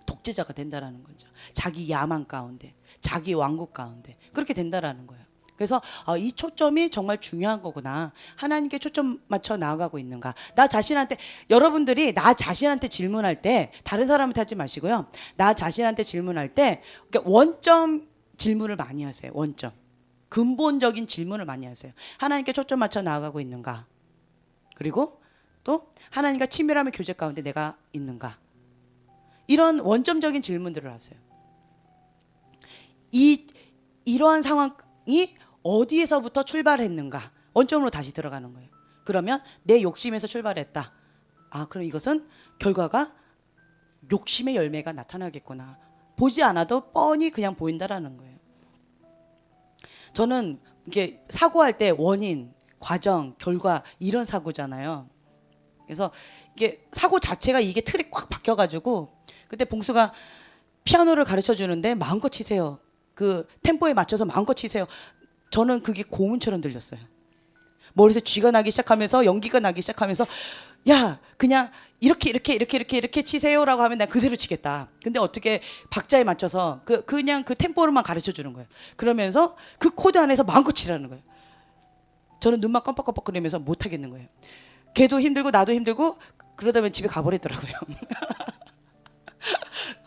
독재자가 된다라는 거죠. 자기 야망 가운데, 자기 왕국 가운데 그렇게 된다라는 거예요. 그래서 이 초점이 정말 중요한 거구나. 하나님께 초점 맞춰 나아가고 있는가. 나 자신한테, 여러분들이 나 자신한테 질문할 때 다른 사람한테 하지 마시고요. 나 자신한테 질문할 때 원점 질문을 많이 하세요. 원점. 근본적인 질문을 많이 하세요. 하나님께 초점 맞춰 나아가고 있는가. 그리고 또 하나님과 친밀함의 교제 가운데 내가 있는가. 이런 원점적인 질문들을 하세요. 이러한 상황이 어디에서부터 출발했는가. 원점으로 다시 들어가는 거예요. 그러면 내 욕심에서 출발했다. 그럼 이것은 결과가 욕심의 열매가 나타나겠구나. 보지 않아도 뻔히 그냥 보인다라는 거예요. 저는 이게 사고할 때 원인, 과정, 결과 이런 사고잖아요. 그래서 이게 사고 자체가 이게 틀이 꽉 박혀가지고 그때 봉수가 피아노를 가르쳐 주는데 마음껏 치세요. 그 템포에 맞춰서 마음껏 치세요. 저는 그게 고문처럼 들렸어요. 머리에서 쥐가 나기 시작하면서 연기가 나기 시작하면서 야 그냥 이렇게 치세요라고 하면 난 그대로 치겠다. 근데 어떻게 박자에 맞춰서 그냥 그 템포로만 가르쳐 주는 거예요. 그러면서 그 코드 안에서 마음껏 치라는 거예요. 저는 눈만 깜빡깜빡거리면서 못 하겠는 거예요. 걔도 힘들고 나도 힘들고 그러다 보면 집에 가버리더라고요.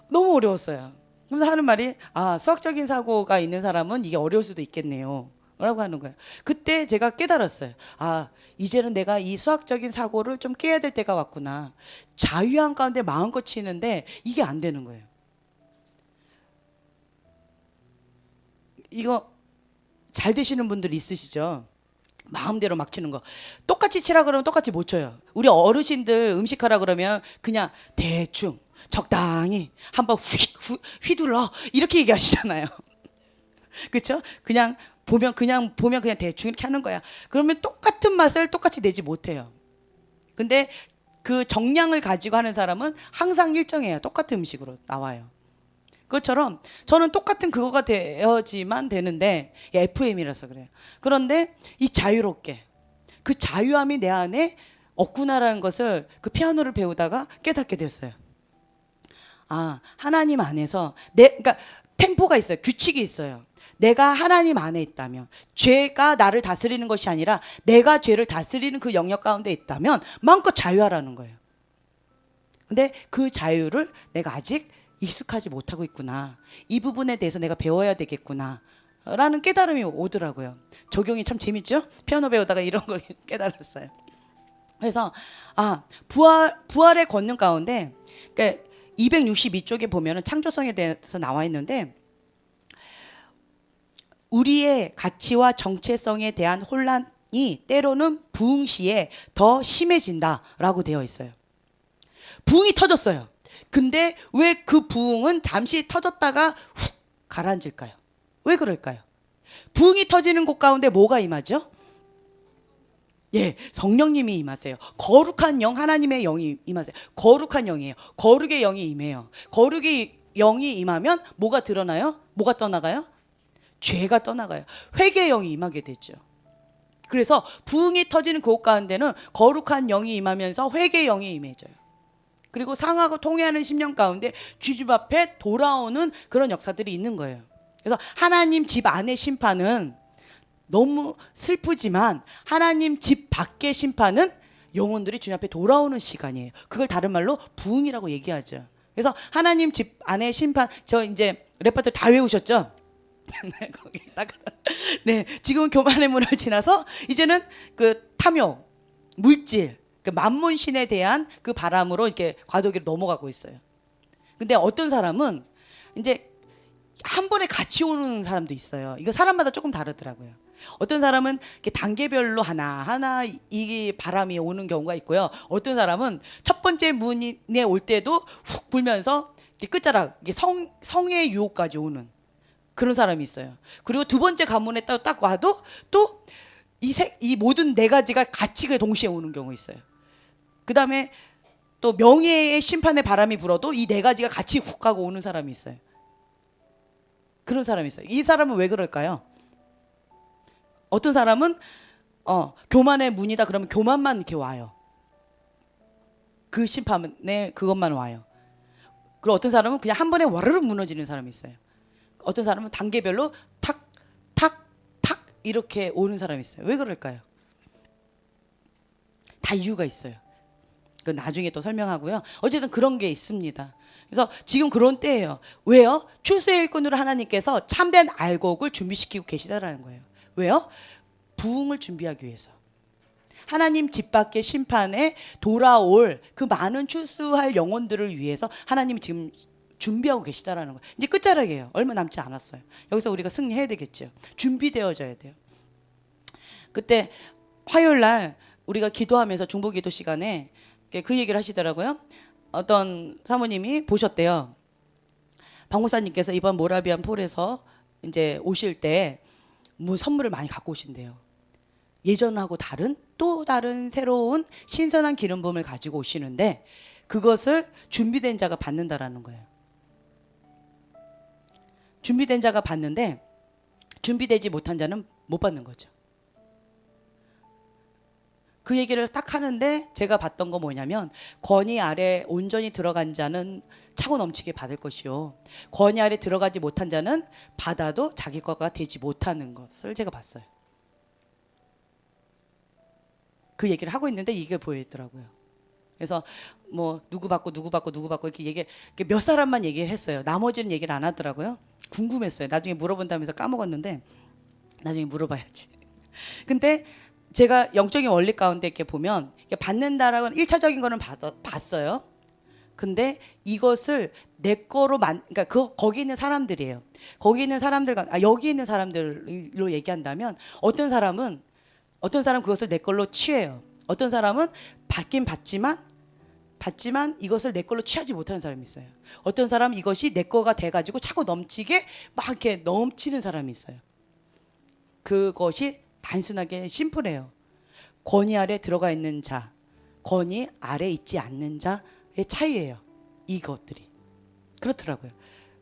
너무 어려웠어요. 그래서 하는 말이 수학적인 사고가 있는 사람은 이게 어려울 수도 있겠네요. 라고 하는 거예요. 그때 제가 깨달았어요. 이제는 내가 이 수학적인 사고를 좀 깨야 될 때가 왔구나. 자유함 가운데 마음껏 치는데 이게 안 되는 거예요. 이거 잘 되시는 분들 있으시죠? 마음대로 막 치는 거. 똑같이 치라 그러면 똑같이 못 쳐요. 우리 어르신들 음식하라 그러면 그냥 대충 적당히 한번 휘둘러 이렇게 얘기하시잖아요. 그렇죠? 그냥 보면 대충 이렇게 하는 거야. 그러면 똑같은 맛을 똑같이 내지 못해요. 근데 그 정량을 가지고 하는 사람은 항상 일정해요. 똑같은 음식으로 나와요. 그것처럼 저는 똑같은 그거가 되어지만 되는데 FM이라서 그래요. 그런데 이 자유롭게 그 자유함이 내 안에 없구나라는 것을 그 피아노를 배우다가 깨닫게 됐어요. 하나님 안에서 그러니까 템포가 있어요. 규칙이 있어요. 내가 하나님 안에 있다면, 죄가 나를 다스리는 것이 아니라 내가 죄를 다스리는 그 영역 가운데 있다면 마음껏 자유하라는 거예요. 근데 그 자유를 내가 아직 익숙하지 못하고 있구나. 이 부분에 대해서 내가 배워야 되겠구나. 라는 깨달음이 오더라고요. 적용이 참 재밌죠? 피아노 배우다가 이런 걸 깨달았어요. 그래서 부활의 권능 가운데 그러니까 262쪽에 보면은 창조성에 대해서 나와 있는데 우리의 가치와 정체성에 대한 혼란이 때로는 부흥 시에 더 심해진다라고 되어 있어요. 부흥이 터졌어요. 근데 왜 그 부흥은 잠시 터졌다가 훅 가라앉을까요? 왜 그럴까요? 부흥이 터지는 곳 가운데 뭐가 임하죠? 성령님이 임하세요. 거룩한 영, 하나님의 영이 임하세요. 거룩한 영이에요. 거룩의 영이 임해요. 거룩의 영이 임하면 뭐가 드러나요? 뭐가 떠나가요? 죄가 떠나가요. 회개의 영이 임하게 되죠. 그래서 부흥이 터지는 그곳 가운데는 거룩한 영이 임하면서 회개의 영이 임해져요. 그리고 상하고 통회하는 심령 가운데 주집 앞에 돌아오는 그런 역사들이 있는 거예요. 그래서 하나님 집 안의 심판은 너무 슬프지만 하나님 집 밖의 심판은 영혼들이 주님 앞에 돌아오는 시간이에요. 그걸 다른 말로 부흥이라고 얘기하죠. 그래서 하나님 집 안의 심판, 저 이제 랩파트 다 외우셨죠? 네, 거기다가 네, 지금은 교만의 문을 지나서 이제는 그 탐욕, 물질, 그 만문신에 대한 그 바람으로 이렇게 과도기로 넘어가고 있어요. 근데 어떤 사람은 이제 한 번에 같이 오는 사람도 있어요. 이거 사람마다 조금 다르더라고요. 어떤 사람은 이렇게 단계별로 하나 이 바람이 오는 경우가 있고요. 어떤 사람은 첫 번째 문에 올 때도 훅 불면서 이렇게 끝자락 이게 성의 유혹까지 오는 그런 사람이 있어요. 그리고 두 번째 관문에 딱 와도 또 이 모든 네 가지가 같이 동시에 오는 경우 있어요. 그 다음에 또 명예의 심판의 바람이 불어도 이 네 가지가 같이 훅 하고 오는 사람이 있어요. 그런 사람이 있어요. 이 사람은 왜 그럴까요? 어떤 사람은 교만의 문이다 그러면 교만만 이렇게 와요. 그 심판에 그것만 와요. 그리고 어떤 사람은 그냥 한 번에 와르르 무너지는 사람이 있어요. 어떤 사람은 단계별로 탁 이렇게 오는 사람이 있어요. 왜 그럴까요? 다 이유가 있어요. 그 나중에 또 설명하고요. 어쨌든 그런 게 있습니다. 그래서 지금 그런 때예요. 왜요? 추수의 일꾼으로 하나님께서 참된 알곡을 준비시키고 계시다라는 거예요. 왜요? 부흥을 준비하기 위해서. 하나님 집 밖의 심판에 돌아올 그 많은 추수할 영혼들을 위해서 하나님이 지금 준비하고 계시다라는 거예요. 이제 끝자락이에요. 얼마 남지 않았어요. 여기서 우리가 승리해야 되겠죠. 준비되어져야 돼요. 그때 화요일 날 우리가 기도하면서 중보기도 시간에 그 얘기를 하시더라고요. 어떤 사모님이 보셨대요. 박 목사님께서 이번 모라비안 폴에서 이제 오실 때 뭐 선물을 많이 갖고 오신대요. 예전하고 또 다른 새로운 신선한 기름 부음을 가지고 오시는데 그것을 준비된 자가 받는다라는 거예요. 준비된 자가 받는데 준비되지 못한 자는 못 받는 거죠. 그 얘기를 딱 하는데 제가 봤던 거 뭐냐면 권위 아래 온전히 들어간 자는 차고 넘치게 받을 것이요 권위 아래 들어가지 못한 자는 받아도 자기 거가 되지 못하는 것을 제가 봤어요. 그 얘기를 하고 있는데 이게 보이더라고요. 그래서 뭐 누구 받고 이렇게 몇 사람만 얘기를 했어요. 나머지는 얘기를 안 하더라고요. 궁금했어요. 나중에 물어본다면서 까먹었는데 나중에 물어봐야지. 근데 제가 영적인 원리 가운데 이렇게 보면 받는다라는 1차적인 거는 봤어요. 근데 이것을 내 거로 그러니까 거기 있는 사람들이에요. 거기 있는 사람들과 여기 있는 사람들로 얘기한다면 어떤 사람은 그것을 내 걸로 취해요. 어떤 사람은 받긴 받지만 이것을 내 걸로 취하지 못하는 사람이 있어요. 어떤 사람은 이것이 내 거가 돼가지고 차고 넘치게 막 이렇게 넘치는 사람이 있어요. 그것이 단순하게 심플해요. 권위 아래 들어가 있는 자, 권위 아래 있지 않는 자의 차이예요. 이것들이 그렇더라고요.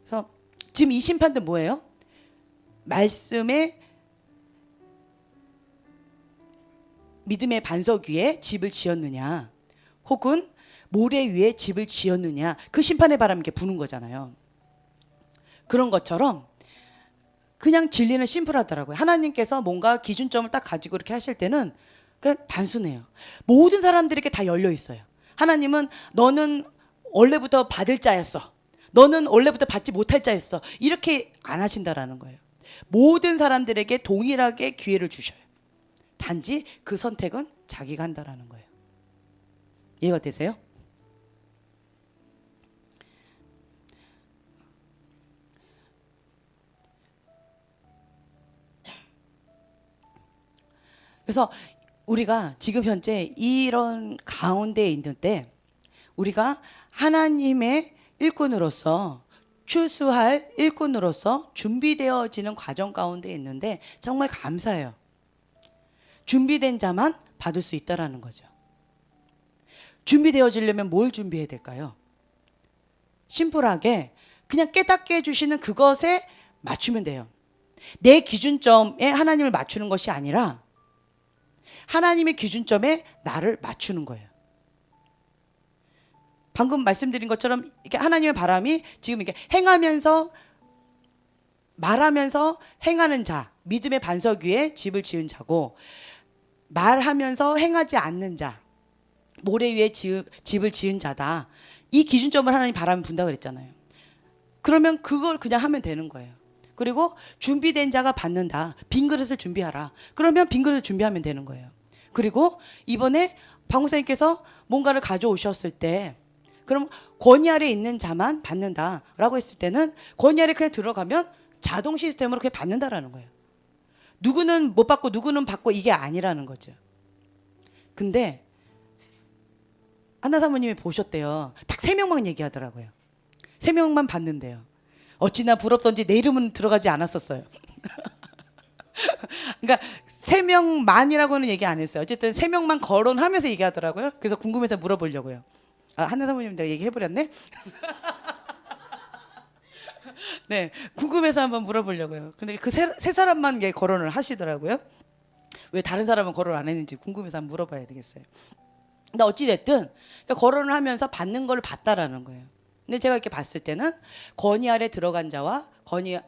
그래서 지금 이 심판도 뭐예요? 말씀의 믿음의 반석 위에 집을 지었느냐, 혹은 모래 위에 집을 지었느냐, 그 심판의 바람이 이렇게 부는 거잖아요. 그런 것처럼 그냥 진리는 심플하더라고요. 하나님께서 뭔가 기준점을 딱 가지고 이렇게 하실 때는 그냥 단순해요. 모든 사람들에게 다 열려 있어요. 하나님은 너는 원래부터 받을 자였어. 너는 원래부터 받지 못할 자였어. 이렇게 안 하신다라는 거예요. 모든 사람들에게 동일하게 기회를 주셔요. 단지 그 선택은 자기가 한다라는 거예요. 이해가 되세요? 그래서 우리가 지금 현재 이런 가운데에 있는데 우리가 하나님의 일꾼으로서 추수할 일꾼으로서 준비되어지는 과정 가운데 있는데 정말 감사해요. 준비된 자만 받을 수 있다라는 거죠. 준비되어지려면 뭘 준비해야 될까요? 심플하게 그냥 깨닫게 해주시는 그것에 맞추면 돼요. 내 기준점에 하나님을 맞추는 것이 아니라 하나님의 기준점에 나를 맞추는 거예요. 방금 말씀드린 것처럼 이렇게 하나님의 바람이 지금 이렇게 행하면서 말하면서 행하는 자, 믿음의 반석 위에 집을 지은 자고, 말하면서 행하지 않는 자, 모래 위에 집을 지은 자다. 이 기준점을 하나님 바람이 분다고 그랬잖아요. 그러면 그걸 그냥 하면 되는 거예요. 그리고 준비된 자가 받는다. 빈 그릇을 준비하라. 그러면 빈 그릇을 준비하면 되는 거예요. 그리고 이번에 박목사님께서 뭔가를 가져오셨을 때, 그럼 권위 아래 있는 자만 받는다라고 했을 때는 권위 아래 그냥 들어가면 자동 시스템으로 그냥 받는다라는 거예요. 누구는 못 받고 누구는 받고 이게 아니라는 거죠. 근데 한나 사모님이 보셨대요. 딱 3명만 얘기하더라고요. 3명만 받는데요. 어찌나 부럽던지 내 이름은 들어가지 않았었어요. 그러니까 3명만이라고는 얘기 안 했어요. 어쨌든 3명만 거론하면서 얘기하더라고요. 그래서 궁금해서 물어보려고요. 한나 사모님 내가 얘기해버렸네? 네, 궁금해서 한번 물어보려고요. 근데 그 세 사람만 거론을 하시더라고요. 왜 다른 사람은 거론 안 했는지 궁금해서 한번 물어봐야 되겠어요. 근데 어찌됐든 그러니까 거론을 하면서 받는 걸 봤다라는 거예요. 근데 제가 이렇게 봤을 때는 권위 아래 들어간 자와 권위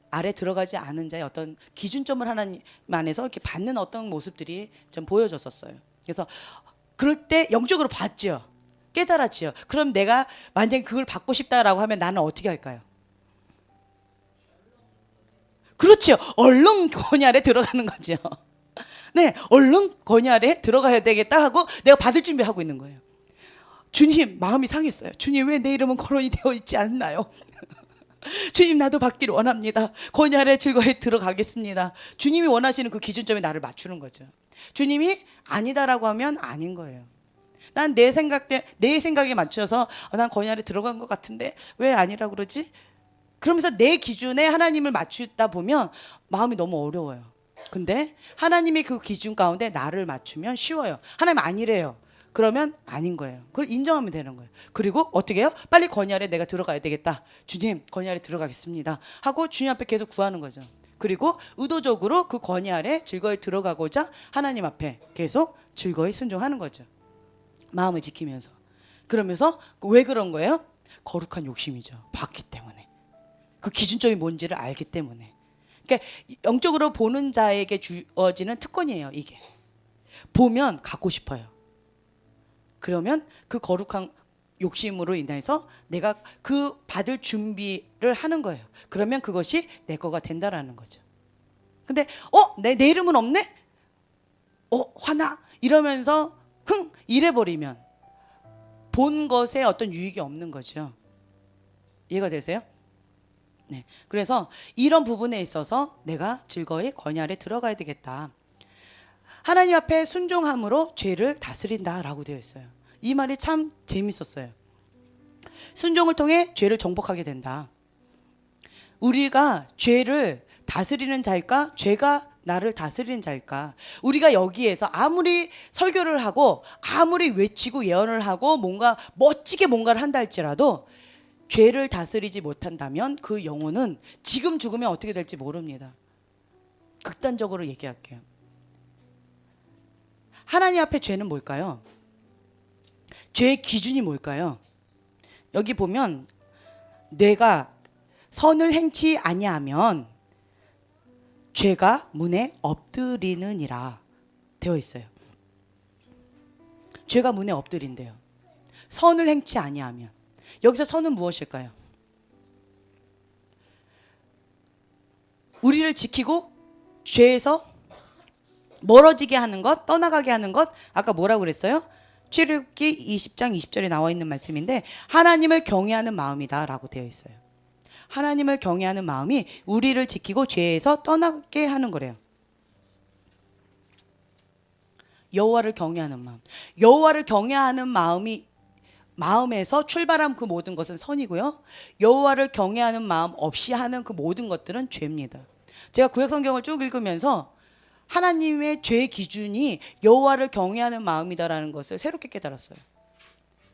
아래 들어가지 않은 자의 어떤 기준점을 하나님 안에서 이렇게 받는 어떤 모습들이 좀 보여졌었어요. 그래서 그럴 때 영적으로 봤죠. 깨달았지요. 그럼 내가 만약에 그걸 받고 싶다라고 하면 나는 어떻게 할까요? 그렇죠. 얼른 권위 아래 들어가는 거죠. 네, 얼른 권위 아래 들어가야 되겠다 하고 내가 받을 준비하고 있는 거예요. 주님, 마음이 상했어요. 주님, 왜 내 이름은 거론이 되어 있지 않나요? 주님, 나도 받기를 원합니다. 권위 아래 즐거이 들어가겠습니다. 주님이 원하시는 그 기준점에 나를 맞추는 거죠. 주님이 아니다라고 하면 아닌 거예요. 난 내 생각에 맞춰서 난 권위 아래 들어간 것 같은데 왜 아니라고 그러지? 그러면서 내 기준에 하나님을 맞추다 보면 마음이 너무 어려워요. 근데 하나님의 그 기준 가운데 나를 맞추면 쉬워요. 하나님 아니래요. 그러면 아닌 거예요. 그걸 인정하면 되는 거예요. 그리고 어떻게 해요? 빨리 권위 아래 내가 들어가야 되겠다. 주님, 권위 아래 들어가겠습니다. 하고 주님 앞에 계속 구하는 거죠. 그리고 의도적으로 그 권위 아래 즐거이 들어가고자 하나님 앞에 계속 즐거이 순종하는 거죠. 마음을 지키면서. 그러면서 왜 그런 거예요? 거룩한 욕심이죠. 봤기 때문에. 그 기준점이 뭔지를 알기 때문에. 그러니까 영적으로 보는 자에게 주어지는 특권이에요. 이게. 보면 갖고 싶어요. 그러면 그 거룩한 욕심으로 인해서 내가 그 받을 준비를 하는 거예요. 그러면 그것이 내 거가 된다라는 거죠. 근데 내 이름은 없네? 화나? 이러면서 이래버리면 본 것에 어떤 유익이 없는 거죠. 이해가 되세요? 네. 그래서 이런 부분에 있어서 내가 즐거이 권위 아래 들어가야 되겠다. 하나님 앞에 순종함으로 죄를 다스린다라고 되어 있어요. 이 말이 참 재밌었어요. 순종을 통해 죄를 정복하게 된다. 우리가 죄를 다스리는 자일까? 죄가 나를 다스리는 자일까? 우리가 여기에서 아무리 설교를 하고 아무리 외치고 예언을 하고 뭔가 멋지게 뭔가를 한다 할지라도 죄를 다스리지 못한다면 그 영혼은 지금 죽으면 어떻게 될지 모릅니다. 극단적으로 얘기할게요. 하나님 앞에 죄는 뭘까요? 죄의 기준이 뭘까요? 여기 보면 내가 선을 행치 아니하면 죄가 문에 엎드리느니라 되어 있어요. 죄가 문에 엎드린대요. 선을 행치 아니하면. 여기서 선은 무엇일까요? 우리를 지키고 죄에서 멀어지게 하는 것, 떠나가게 하는 것. 아까 뭐라고 그랬어요? 출애굽기 20장 20절에 나와 있는 말씀인데 하나님을 경외하는 마음이다 라고 되어 있어요. 하나님을 경외하는 마음이 우리를 지키고 죄에서 떠나게 하는 거래요. 여호와를 경외하는 마음. 여호와를 경외하는 마음에서 출발한 그 모든 것은 선이고요. 여호와를 경외하는 마음 없이 하는 그 모든 것들은 죄입니다. 제가 구약 성경을 쭉 읽으면서 하나님의 죄 기준이 여호와를 경외하는 마음이다라는 것을 새롭게 깨달았어요.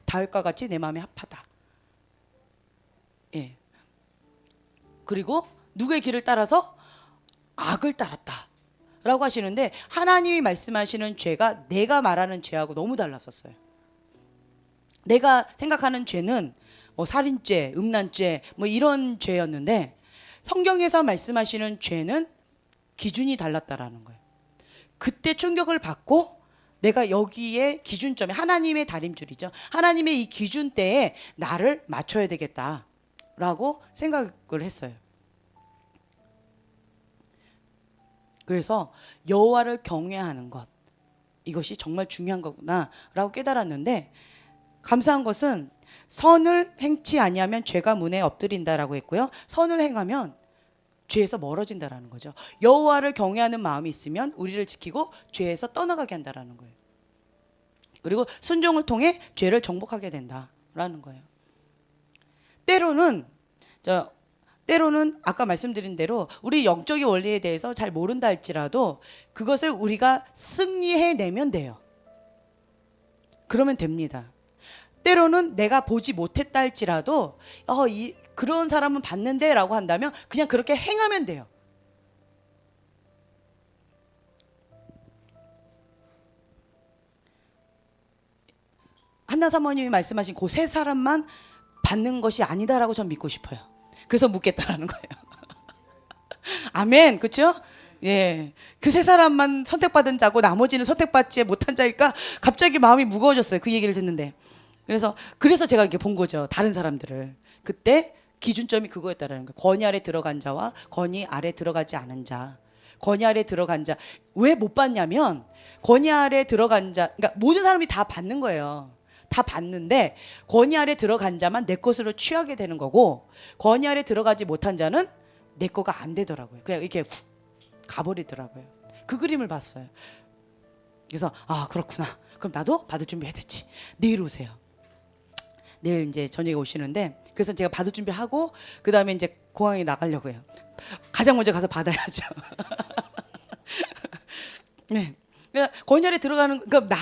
다윗과 같이 내 마음이 합하다. 예. 그리고 누구의 길을 따라서 악을 따랐다 라고 하시는데, 하나님이 말씀하시는 죄가 내가 말하는 죄하고 너무 달랐었어요. 내가 생각하는 죄는 뭐 살인죄, 음란죄 뭐 이런 죄였는데, 성경에서 말씀하시는 죄는 기준이 달랐다라는 거예요. 그때 충격을 받고 내가 여기에 기준점에, 하나님의 다림줄이죠, 하나님의 이 기준대에 나를 맞춰야 되겠다라고 생각을 했어요. 그래서 여호와를 경외하는 것, 이것이 정말 중요한 거구나라고 깨달았는데, 감사한 것은 선을 행치 아니하면 죄가 문에 엎드린다라고 했고요, 선을 행하면 죄에서 멀어진다라는 거죠. 여호와를 경외하는 마음이 있으면 우리를 지키고 죄에서 떠나가게 한다라는 거예요. 그리고 순종을 통해 죄를 정복하게 된다라는 거예요. 때로는 아까 말씀드린 대로 우리 영적인 원리에 대해서 잘 모른다 할지라도 그것을 우리가 승리해내면 돼요. 그러면 됩니다. 때로는 내가 보지 못했다 할지라도 그런 사람은 봤는데 라고 한다면 그냥 그렇게 행하면 돼요. 한나 사모님이 말씀하신 그 세 사람만 받는 것이 아니다라고 전 믿고 싶어요. 그래서 묻겠다라는 거예요. 아멘, 그렇죠? 예, 그 세 사람만 선택받은 자고 나머지는 선택받지 못한 자일까 갑자기 마음이 무거워졌어요, 그 얘기를 듣는데. 그래서 제가 이렇게 본 거죠, 다른 사람들을. 그때 기준점이 그거였다라는 거예요. 권위 아래 들어간 자와 권위 아래 들어가지 않은 자. 권위 아래 들어간 자, 왜 못 받냐면, 권위 아래 들어간 자, 그러니까 모든 사람이 다 받는 거예요. 다 받는데 권위 아래 들어간 자만 내 것으로 취하게 되는 거고, 권위 아래 들어가지 못한 자는 내 거가 안 되더라고요. 그냥 이렇게 가버리더라고요. 그 그림을 봤어요. 그래서 그렇구나, 그럼 나도 받을 준비해야 되지. 내일 오세요. 내일 이제 저녁에 오시는데, 그래서 제가 받을 준비하고 그 다음에 이제 공항에 나가려고요. 가장 먼저 가서 받아야죠. 네. 권위 아래 들어가는, 그러니까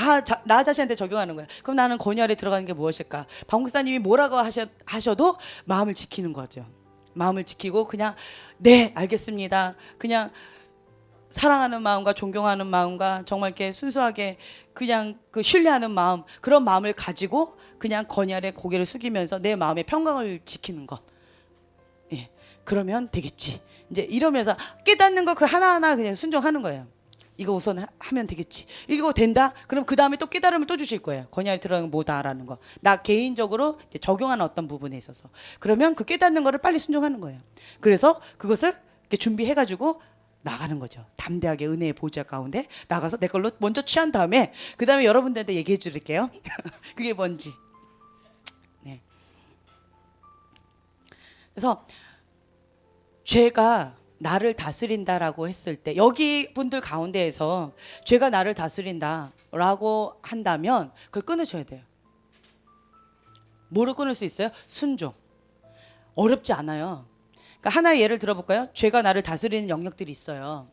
나 자신한테 적용하는 거예요. 그럼 나는 권위 아래 들어가는 게 무엇일까? 박 목사님이 뭐라고 하셔도 마음을 지키는 거죠. 마음을 지키고 그냥 네, 알겠습니다. 그냥 사랑하는 마음과 존경하는 마음과 정말 이렇게 순수하게 그냥 그 신뢰하는 마음, 그런 마음을 가지고 그냥 권위 아래 고개를 숙이면서 내 마음의 평강을 지키는 것. 예, 그러면 되겠지. 이제 이러면서 깨닫는 거 그 하나하나 그냥 순종하는 거예요. 이거 우선 하면 되겠지. 이거 된다? 그럼 그 다음에 또 깨달음을 또 주실 거예요. 권위 아래 들어가는 건 뭐다라는 거. 나 개인적으로 이제 적용하는 어떤 부분에 있어서. 그러면 그 깨닫는 거를 빨리 순종하는 거예요. 그래서 그것을 이렇게 준비해가지고 나가는 거죠. 담대하게 은혜의 보좌 가운데 나가서 내 걸로 먼저 취한 다음에 그 다음에 여러분들한테 얘기해 드릴게요. 그게 뭔지. 네. 그래서 죄가 나를 다스린다라고 했을 때, 여기 분들 가운데에서 죄가 나를 다스린다라고 한다면 그걸 끊으셔야 돼요. 뭐로 끊을 수 있어요? 순종. 어렵지 않아요. 그러니까 하나의 예를 들어볼까요? 죄가 나를 다스리는 영역들이 있어요.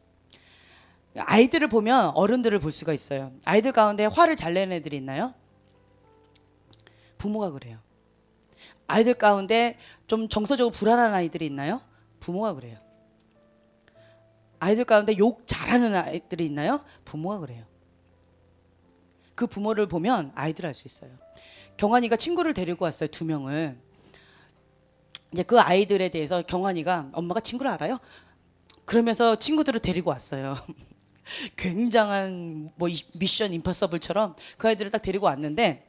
아이들을 보면 어른들을 볼 수가 있어요. 아이들 가운데 화를 잘 내는 애들이 있나요? 부모가 그래요. 아이들 가운데 좀 정서적으로 불안한 아이들이 있나요? 부모가 그래요. 아이들 가운데 욕 잘하는 아이들이 있나요? 부모가 그래요. 그 부모를 보면 아이들 알 수 있어요. 경환이가 친구를 데리고 왔어요, 2명을. 이제 그 아이들에 대해서 경환이가 엄마가 친구를 알아요? 그러면서 친구들을 데리고 왔어요. 굉장한 뭐 미션 임파서블처럼 그 아이들을 딱 데리고 왔는데,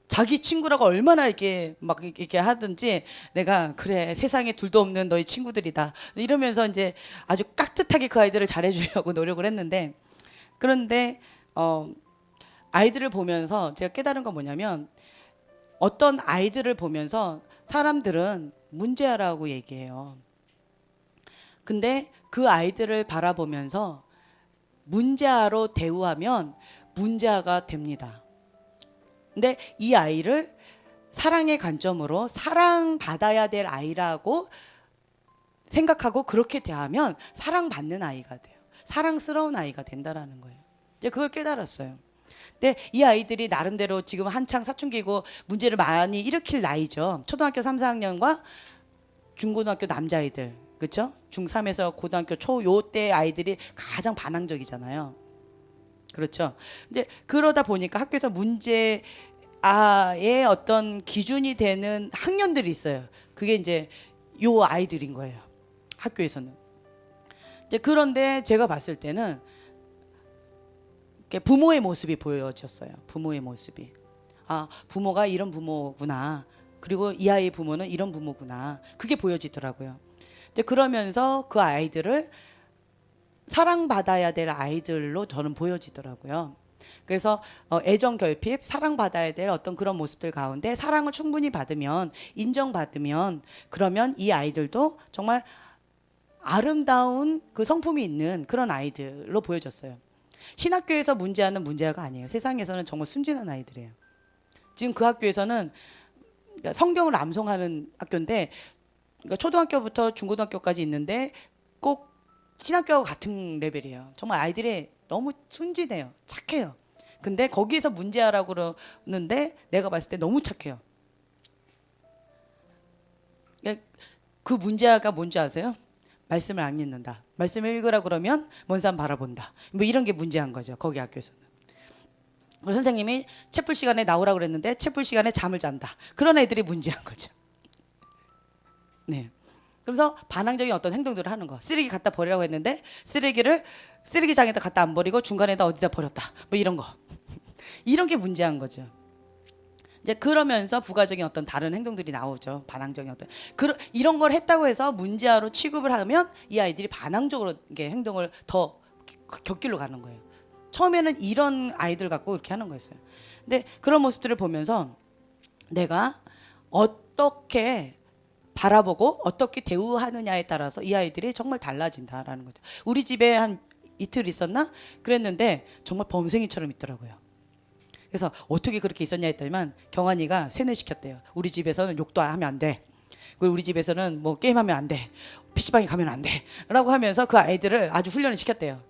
자기 친구라고 얼마나 이렇게 막 이렇게 하든지 내가 그래, 세상에 둘도 없는 너희 친구들이다 이러면서 이제 아주 깍듯하게 그 아이들을 잘해주려고 노력을 했는데, 그런데 아이들을 보면서 제가 깨달은 건 뭐냐면, 어떤 아이들을 보면서 사람들은 문제아라고 얘기해요. 근데 그 아이들을 바라보면서 문제아로 대우하면 문제아가 됩니다. 근데 이 아이를 사랑의 관점으로 사랑받아야 될 아이라고 생각하고 그렇게 대하면 사랑받는 아이가 돼요. 사랑스러운 아이가 된다라는 거예요. 이제 그걸 깨달았어요. 근데 이 아이들이 나름대로 지금 한창 사춘기고 문제를 많이 일으킬 나이죠. 초등학교 3, 4학년과 중고등학교 남자아이들, 그렇죠? 중3에서 고등학교 초 요때 아이들이 가장 반항적이잖아요. 그렇죠? 근데 그러다 보니까 학교에서 문제아의 어떤 기준이 되는 학년들이 있어요. 그게 이제 요 아이들인 거예요. 학교에서는. 이제 그런데 제가 봤을 때는 부모의 모습이 보여졌어요. 부모의 모습이. 아, 부모가 이런 부모구나. 그리고 이 아이의 부모는 이런 부모구나. 그게 보여지더라고요. 이제 그러면서 그 아이들을 사랑받아야 될 아이들로 저는 보여지더라고요. 그래서 애정 결핍, 사랑받아야 될 어떤 그런 모습들 가운데 사랑을 충분히 받으면, 인정받으면, 그러면 이 아이들도 정말 아름다운 그 성품이 있는 그런 아이들로 보여졌어요. 신학교에서 문제하는 문제아가 아니에요. 세상에서는 정말 순진한 아이들이에요. 지금 그 학교에서는 성경을 암송하는 학교인데, 그러니까 초등학교부터 중고등학교까지 있는데 꼭 신학교하고 같은 레벨이에요. 정말 아이들이 너무 순진해요. 착해요. 근데 거기에서 문제하라고 그러는데 내가 봤을 때 너무 착해요. 그 문제아가 뭔지 아세요? 말씀을 안 읽는다. 말씀을 읽으라 그러면 먼 산 바라본다. 뭐 이런 게 문제한 거죠. 거기 학교에서는. 그리고 선생님이 채플 시간에 나오라 그랬는데 채플 시간에 잠을 잔다. 그런 애들이 문제한 거죠. 네. 그래서 반항적인 어떤 행동들을 하는 거. 쓰레기 갖다 버리라고 했는데 쓰레기를 쓰레기장에다 갖다 안 버리고 중간에다 어디다 버렸다. 뭐 이런 거. 이런 게 문제한 거죠. 이제 그러면서 부가적인 어떤 다른 행동들이 나오죠. 반항적인 어떤 이런 걸 했다고 해서 문제아로 취급을 하면 이 아이들이 반항적으로 이게 행동을 더 격길로 가는 거예요. 처음에는 이런 아이들 갖고 이렇게 하는 거였어요. 근데 그런 모습들을 보면서 내가 어떻게 바라보고 어떻게 대우하느냐에 따라서 이 아이들이 정말 달라진다라는 거죠. 우리 집에 한 이틀 있었나? 그랬는데 정말 범생이처럼 있더라고요. 그래서 어떻게 그렇게 있었냐 했더니만 경환이가 세뇌시켰대요. 우리 집에서는 욕도 하면 안 돼. 그리고 우리 집에서는 뭐 게임하면 안 돼. PC방에 가면 안 돼. 라고 하면서 그 아이들을 아주 훈련을 시켰대요.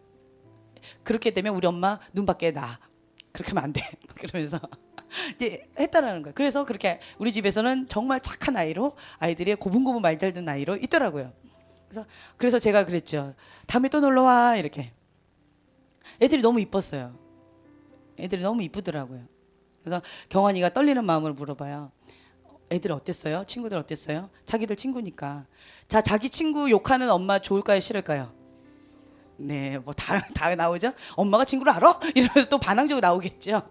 그렇게 되면 우리 엄마 눈 밖에 나. 그렇게 하면 안 돼. 그러면서 이제 했다라는 거예요. 그래서 그렇게 우리 집에서는 정말 착한 아이로 아이들이 고분고분 말 잘 듣는 아이로 있더라고요. 그래서 제가 그랬죠. 다음에 또 놀러 와 이렇게. 애들이 너무 이뻤어요. 애들이 너무 이쁘더라고요. 그래서 경환이가 떨리는 마음으로 물어봐요. 애들 어땠어요? 친구들 어땠어요? 자기들 친구니까. 자, 자기 친구 욕하는 엄마 좋을까요? 싫을까요? 네, 뭐 다 나오죠. 엄마가 친구를 알아? 이러면서 또 반항적으로 나오겠죠.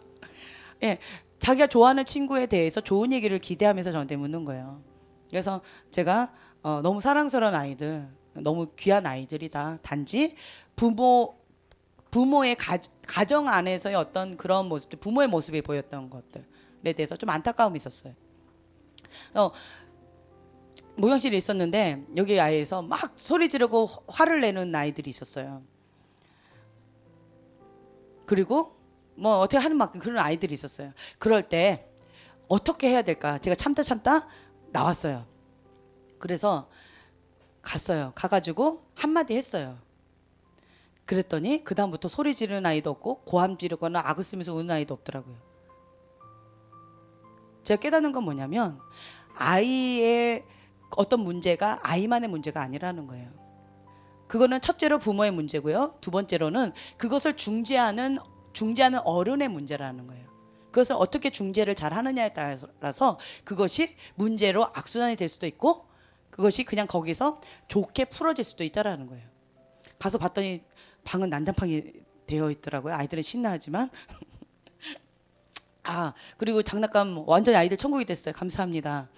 예, 자기가 좋아하는 친구에 대해서 좋은 얘기를 기대하면서 저한테 묻는 거예요. 그래서 제가 너무 사랑스러운 아이들, 너무 귀한 아이들이다. 단지 부모의 가정 안에서의 어떤 그런 모습들, 부모의 모습이 보였던 것들에 대해서 좀 안타까움이 있었어요. 목욕실에 있었는데 여기 아이에서 막 소리 지르고 화를 내는 아이들이 있었어요. 그리고 뭐 어떻게 하는 막 그런 아이들이 있었어요. 그럴 때 어떻게 해야 될까? 제가 참다 나왔어요. 그래서 갔어요. 가가지고 한마디 했어요. 그랬더니 그 다음부터 소리 지르는 아이도 없고 고함 지르거나 악을 쓰면서 우는 아이도 없더라고요. 제가 깨닫는 건 뭐냐면 아이의 어떤 문제가 아이만의 문제가 아니라는 거예요. 그거는 첫째로 부모의 문제고요. 두 번째로는 그것을 중재하는 어른의 문제라는 거예요. 그것을 어떻게 중재를 잘 하느냐에 따라서 그것이 문제로 악순환이 될 수도 있고 그것이 그냥 거기서 좋게 풀어질 수도 있다라는 거예요. 가서 봤더니 방은 난장판이 되어 있더라고요. 아이들은 신나하지만 그리고 장난감 완전히 아이들 천국이 됐어요. 감사합니다.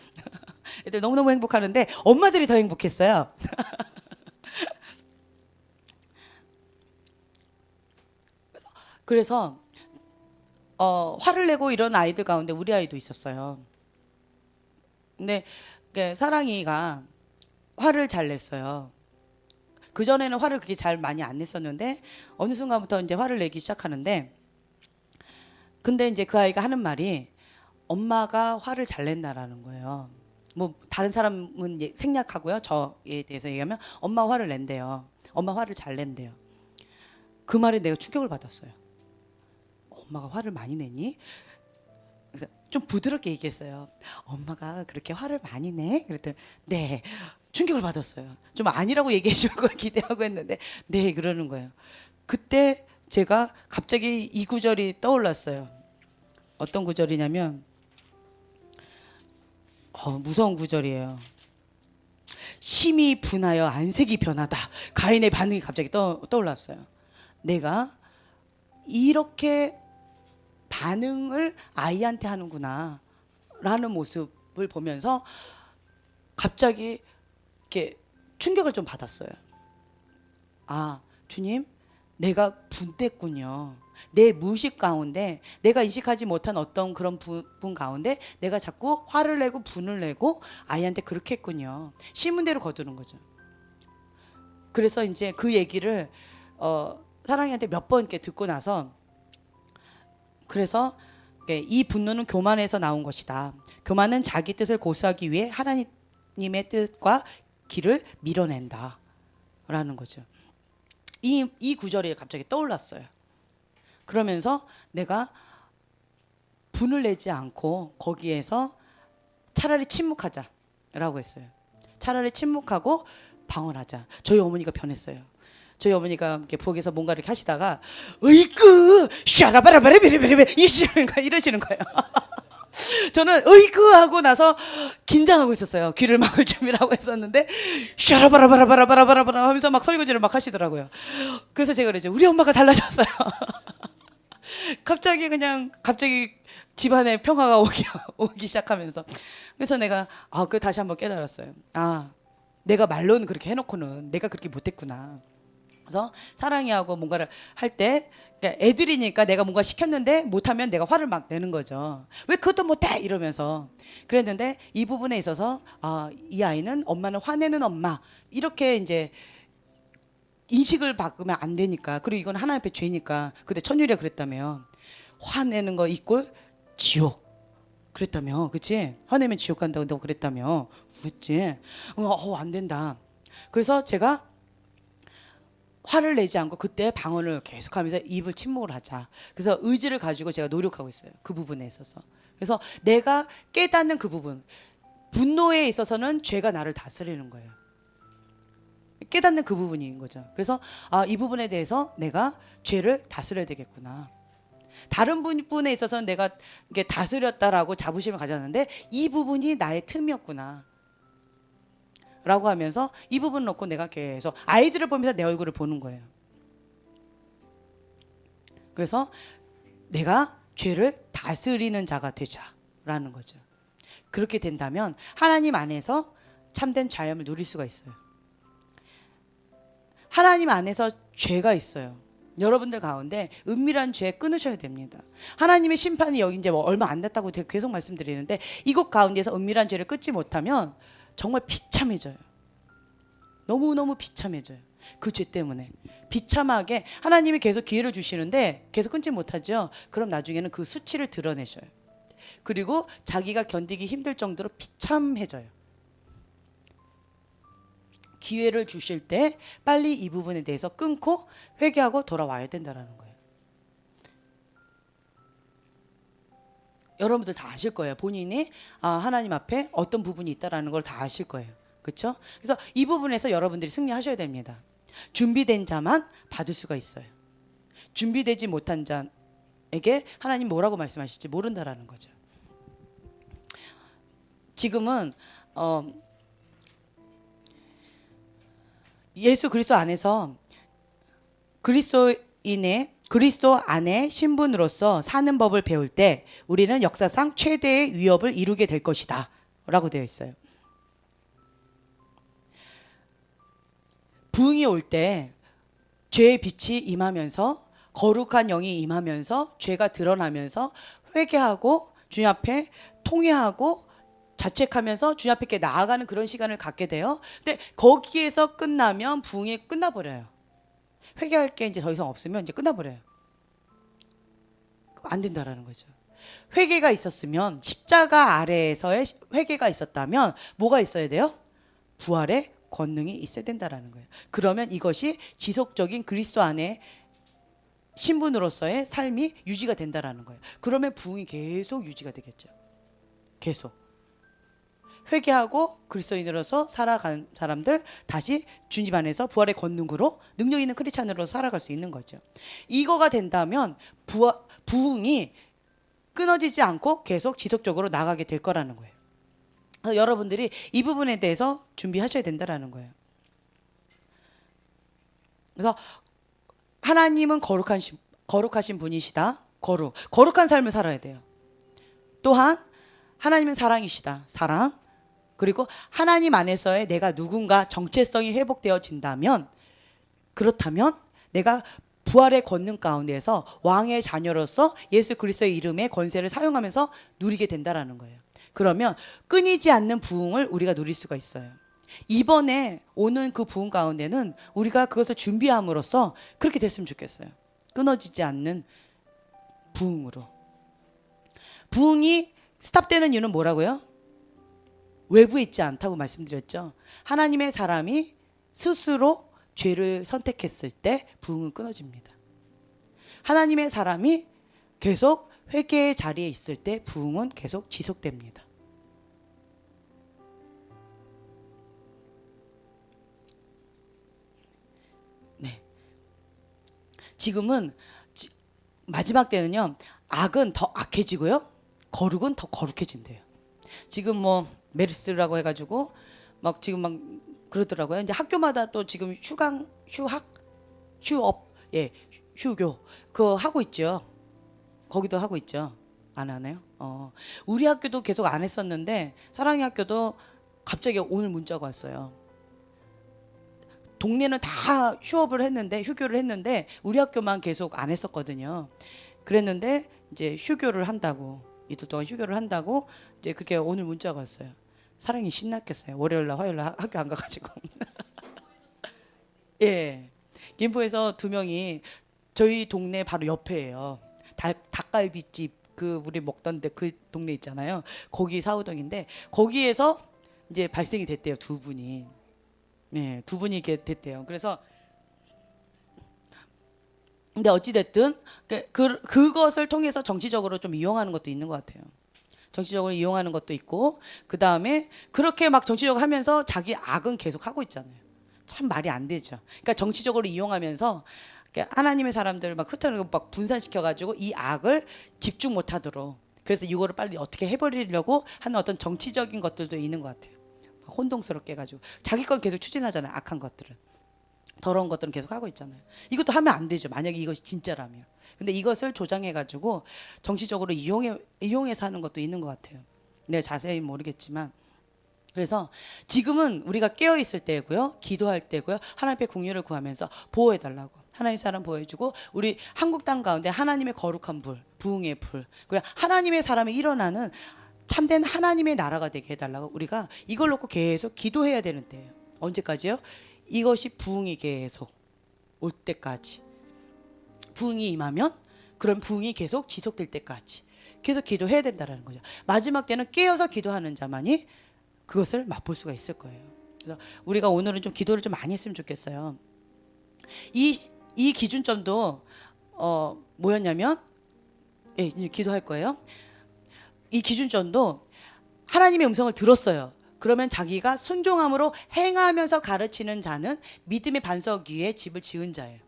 애들 너무너무 행복하는데 엄마들이 더 행복했어요. 그래서 화를 내고 이런 아이들 가운데 우리 아이도 있었어요. 근데 사랑이가 화를 잘 냈어요. 그전에는 화를 그렇게 잘 많이 안 냈었는데 어느 순간부터 이제 화를 내기 시작하는데 근데 이제 그 아이가 하는 말이 엄마가 화를 잘 낸다라는 거예요. 뭐 다른 사람은 생략하고요. 저에 대해서 얘기하면 엄마 화를 낸대요. 엄마 화를 잘 낸대요. 그 말에 내가 충격을 받았어요. 엄마가 화를 많이 내니? 그래서 좀 부드럽게 얘기했어요. 엄마가 그렇게 화를 많이 내? 그랬더니 네. 충격을 받았어요. 좀 아니라고 얘기해 줄 걸 기대하고 했는데 네 그러는 거예요. 그때 제가 갑자기 이 구절이 떠올랐어요. 어떤 구절이냐면 무서운 구절이에요. 심히 분하여 안색이 변하다. 가인의 반응이 갑자기 떠올랐어요. 내가 이렇게 반응을 아이한테 하는구나 라는 모습을 보면서 갑자기 이렇게 충격을 좀 받았어요. 아, 주님, 내가 분됐군요. 내 무의식 가운데 내가 인식하지 못한 어떤 그런 분 가운데 내가 자꾸 화를 내고 분을 내고 아이한테 그렇게 했군요. 심은 대로 거두는 거죠. 그래서 이제 그 얘기를 사랑이한테 몇 번 이렇게 듣고 나서 그래서 이 분노는 교만에서 나온 것이다. 교만은 자기 뜻을 고수하기 위해 하나님의 뜻과 길을 밀어낸다 라는 거죠. 이 구절이 갑자기 떠올랐어요. 그러면서 내가 분을 내지 않고 거기에서 차라리 침묵하자라고 했어요. 차라리 침묵하고 방언하자. 저희 어머니가 변했어요. 저희 어머니가 이렇게 부엌에서 뭔가 이렇게 하시다가 으이그 샤라바라바라비리비리 이러시는 거예요. 저는 으이그 하고 나서 긴장하고 있었어요. 귀를 막을 준비를 하고 있었는데 샤라바라바라바라바라바라 하면서 막 설거지를 막 하시더라고요. 그래서 제가 그랬죠. 우리 엄마가 달라졌어요. 갑자기 집안에 평화가 오기 시작하면서 그래서 내가 그 다시 한번 깨달았어요. 내가 말로는 그렇게 해놓고는 내가 그렇게 못했구나. 그래서 사랑이하고 뭔가를 할 때 애들이니까 내가 뭔가 시켰는데 못하면 내가 화를 막 내는 거죠. 왜 그것도 못해 이러면서 그랬는데 이 부분에 있어서 이 아이는 엄마는 화내는 엄마 이렇게 이제 인식을 바꾸면 안 되니까. 그리고 이건 하나님 앞에 죄니까. 그때 천율이가 그랬다며. 화내는 거 이꼴 지옥 그랬다며. 그치? 화내면 지옥 간다고 너 그랬다며. 그랬지? 안 된다. 그래서 제가 화를 내지 않고 그때 방언을 계속하면서 입을 침묵을 하자. 그래서 의지를 가지고 제가 노력하고 있어요. 그 부분에 있어서. 그래서 내가 깨닫는 그 부분, 분노에 있어서는 죄가 나를 다스리는 거예요. 깨닫는 그 부분인 거죠. 그래서 이 부분에 대해서 내가 죄를 다스려야 되겠구나. 다른 부분에 있어서는 내가 이게 다스렸다라고 자부심을 가졌는데 이 부분이 나의 틈이었구나. 라고 하면서 이 부분을 놓고 내가 계속 아이들을 보면서 내 얼굴을 보는 거예요. 그래서 내가 죄를 다스리는 자가 되자라는 거죠. 그렇게 된다면 하나님 안에서 참된 자유함을 누릴 수가 있어요. 하나님 안에서 죄가 있어요. 여러분들 가운데 은밀한 죄 끊으셔야 됩니다. 하나님의 심판이 여기 이제 얼마 안 됐다고 계속 말씀드리는데 이곳 가운데서 은밀한 죄를 끊지 못하면 정말 비참해져요. 너무너무 비참해져요. 그 죄 때문에 비참하게 하나님이 계속 기회를 주시는데 계속 끊지 못하죠. 그럼 나중에는 그 수치를 드러내셔요. 그리고 자기가 견디기 힘들 정도로 비참해져요. 기회를 주실 때 빨리 이 부분에 대해서 끊고 회개하고 돌아와야 된다는 거예요. 여러분들 다 아실 거예요. 본인이 하나님 앞에 어떤 부분이 있다라는 걸 다 아실 거예요. 그렇죠? 그래서 이 부분에서 여러분들이 승리하셔야 됩니다. 준비된 자만 받을 수가 있어요. 준비되지 못한 자에게 하나님 뭐라고 말씀하실지 모른다라는 거죠. 지금은 예수 그리스도 안에서 그리스도 안에 신분으로서 사는 법을 배울 때 우리는 역사상 최대의 위협을 이루게 될 것이다 라고 되어 있어요. 부흥이 올 때 죄의 빛이 임하면서 거룩한 영이 임하면서 죄가 드러나면서 회개하고 주님 앞에 통회하고 자책하면서 주님 앞에 나아가는 그런 시간을 갖게 돼요. 근데 거기에서 끝나면 부흥이 끝나버려요. 회개할 게 이제 더 이상 없으면 이제 끝나버려요. 안 된다라는 거죠. 회개가 있었으면 십자가 아래에서의 회개가 있었다면 뭐가 있어야 돼요? 부활의 권능이 있어야 된다라는 거예요. 그러면 이것이 지속적인 그리스도 안에 신분으로서의 삶이 유지가 된다라는 거예요. 그러면 부흥이 계속 유지가 되겠죠. 계속. 회개하고 그리스도인으로서 살아간 사람들 다시 주님 안에서 부활의 권능으로 능력 있는 크리스찬으로 살아갈 수 있는 거죠. 이거가 된다면 부흥이 끊어지지 않고 계속 지속적으로 나가게 될 거라는 거예요. 그래서 여러분들이 이 부분에 대해서 준비하셔야 된다라는 거예요. 그래서 하나님은 거룩하신 분이시다. 거룩한 삶을 살아야 돼요. 또한 하나님은 사랑이시다. 사랑. 그리고 하나님 안에서의 내가 누군가 정체성이 회복되어진다면, 그렇다면 내가 부활의 권능 가운데서 왕의 자녀로서 예수 그리스도의 이름의 권세를 사용하면서 누리게 된다라는 거예요. 그러면 끊이지 않는 부흥을 우리가 누릴 수가 있어요. 이번에 오는 그 부흥 가운데는 우리가 그것을 준비함으로써 그렇게 됐으면 좋겠어요. 끊어지지 않는 부흥으로. 부흥이 스탑되는 이유는 뭐라고요? 외부에 있지 않다고 말씀드렸죠. 하나님의 사람이 스스로 죄를 선택했을 때 부흥은 끊어집니다. 하나님의 사람이 계속 회개의 자리에 있을 때 부흥은 계속 지속됩니다. 네. 지금은 마지막 때는요, 악은 더 악해지고요, 거룩은 더 거룩해진대요. 지금 뭐 메르스라고 해가지고 막 지금 막 그러더라고요. 이제 학교마다 또 지금 휴교 그거 하고 있죠. 거기도 하고 있죠. 안 하나요? 우리 학교도 계속 안 했었는데 사랑의 학교도 갑자기 오늘 문자가 왔어요. 동네는 다 휴업을 했는데, 휴교를 했는데 우리 학교만 계속 안 했었거든요. 그랬는데 이제 휴교를 한다고, 이틀 동안 휴교를 한다고 이제 그렇게 오늘 문자가 왔어요. 사랑이 신났겠어요. 월요일날 화요일날 학교 안 가가지고. 예, 김포에서 2명이 저희 동네 바로 옆에예요. 닭갈비집 그 우리 먹던 데 그 동네 있잖아요. 거기 사우동인데 거기에서 이제 발생이 됐대요. 2분이. 네, 2분이 이렇게 됐대요. 그래서 근데 어찌 됐든 그것을 통해서 정치적으로 좀 이용하는 것도 있는 것 같아요. 정치적으로 이용하는 것도 있고, 그 다음에 그렇게 막 정치적으로 하면서 자기 악은 계속 하고 있잖아요. 참 말이 안 되죠. 그러니까 정치적으로 이용하면서 하나님의 사람들 막 흩어지고 막 분산시켜가지고 이 악을 집중 못하도록, 그래서 이거를 빨리 어떻게 해버리려고 하는 어떤 정치적인 것들도 있는 것 같아요. 혼동스럽게 해가지고 자기 건 계속 추진하잖아요. 악한 것들은, 더러운 것들은 계속 하고 있잖아요. 이것도 하면 안 되죠. 만약에 이것이 진짜라면. 근데 이것을 조장해가지고 정치적으로 이용해서 하는 것도 있는 것 같아요. 내가 자세히 모르겠지만. 그래서 지금은 우리가 깨어 있을 때고요, 기도할 때고요, 하나님의 긍휼을 구하면서 보호해달라고, 하나님의 사람 보호해주고, 우리 한국 땅 가운데 하나님의 거룩한 불, 부흥의 불, 그래 하나님의 사람이 일어나는 참된 하나님의 나라가 되게 해달라고 우리가 이걸 놓고 계속 기도해야 되는 때예요. 언제까지요? 이것이 부흥이 계속 올 때까지. 부흥이 임하면 그런 부흥이 계속 지속될 때까지 계속 기도해야 된다는 거죠. 마지막 때는 깨어서 기도하는 자만이 그것을 맛볼 수가 있을 거예요. 그래서 우리가 오늘은 좀 기도를 좀 많이 했으면 좋겠어요. 이 기준점도 뭐였냐면, 예, 이제 기도할 거예요. 이 기준점도 하나님의 음성을 들었어요. 그러면 자기가 순종함으로 행하면서 가르치는 자는 믿음의 반석 위에 집을 지은 자예요.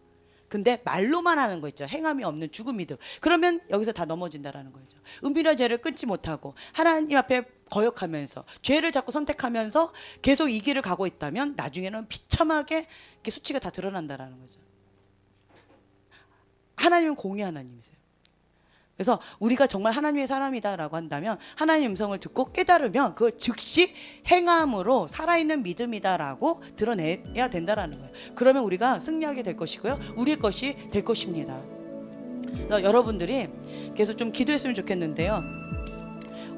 근데 말로만 하는 거 있죠. 행함이 없는 죽은 믿음. 그러면 여기서 다 넘어진다라는 거죠. 은밀한 죄를 끊지 못하고 하나님 앞에 거역하면서 죄를 자꾸 선택하면서 계속 이 길을 가고 있다면 나중에는 비참하게 이렇게 수치가 다 드러난다라는 거죠. 하나님은 공의 하나님이세요. 그래서 우리가 정말 하나님의 사람이다라고 한다면 하나님의 음성을 듣고 깨달으면 그걸 즉시 행함으로 살아있는 믿음이다라고 드러내야 된다라는 거예요. 그러면 우리가 승리하게 될 것이고요, 우리의 것이 될 것입니다. 그래서 여러분들이 계속 좀 기도했으면 좋겠는데요.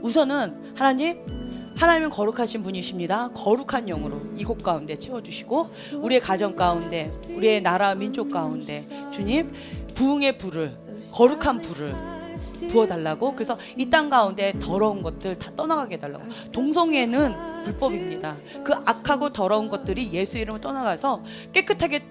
우선은 하나님은 거룩하신 분이십니다. 거룩한 영으로 이곳 가운데 채워주시고, 우리의 가정 가운데, 우리의 나라 민족 가운데 주님 부흥의 불을, 거룩한 불을 부어달라고. 그래서 이 땅 가운데 더러운 것들 다 떠나가게 해달라고. 동성애는 불법입니다. 그 악하고 더러운 것들이 예수 이름을 떠나가서 깨끗하게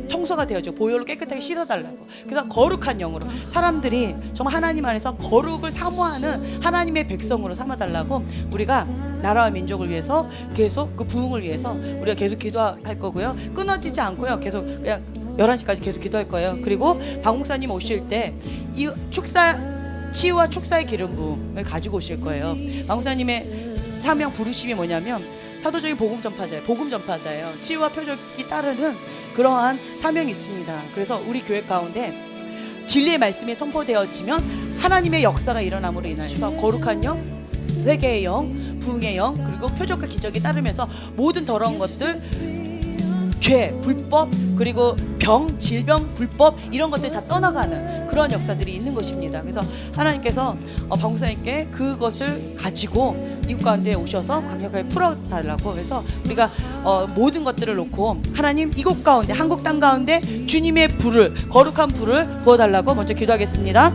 청소가 되어져 보혈로 깨끗하게 씻어달라고. 그래서 거룩한 영으로 사람들이 정말 하나님 안에서 거룩을 사모하는 하나님의 백성으로 삼아달라고 우리가 나라와 민족을 위해서 계속 그 부흥을 위해서 우리가 계속 기도할 거고요. 끊어지지 않고요. 계속 그냥 11시까지 계속 기도할 거예요. 그리고 박 목사님 오실 때 이 치유와 축사의 기름 부음을 가지고 오실 거예요. 박 목사님의 사명 부르심이 뭐냐면 사도적인 복음 전파자예요. 치유와 표적이 따르는 그러한 사명이 있습니다. 그래서 우리 교회 가운데 진리의 말씀이 선포되어지면 하나님의 역사가 일어남으로 인해서 거룩한 영, 회개의 영, 부흥의 영, 그리고 표적과 기적이 따르면서 모든 더러운 것들, 죄, 불법, 그리고 병, 질병, 불법 이런 것들이 다 떠나가는 그런 역사들이 있는 것입니다. 그래서 하나님께서 박 목사님께 그것을 가지고 이국 가운데 오셔서 강력하게 풀어달라고 해서 우리가 모든 것들을 놓고 하나님 이곳 가운데 한국 땅 가운데 주님의 불을, 거룩한 불을 부어달라고 먼저 기도하겠습니다.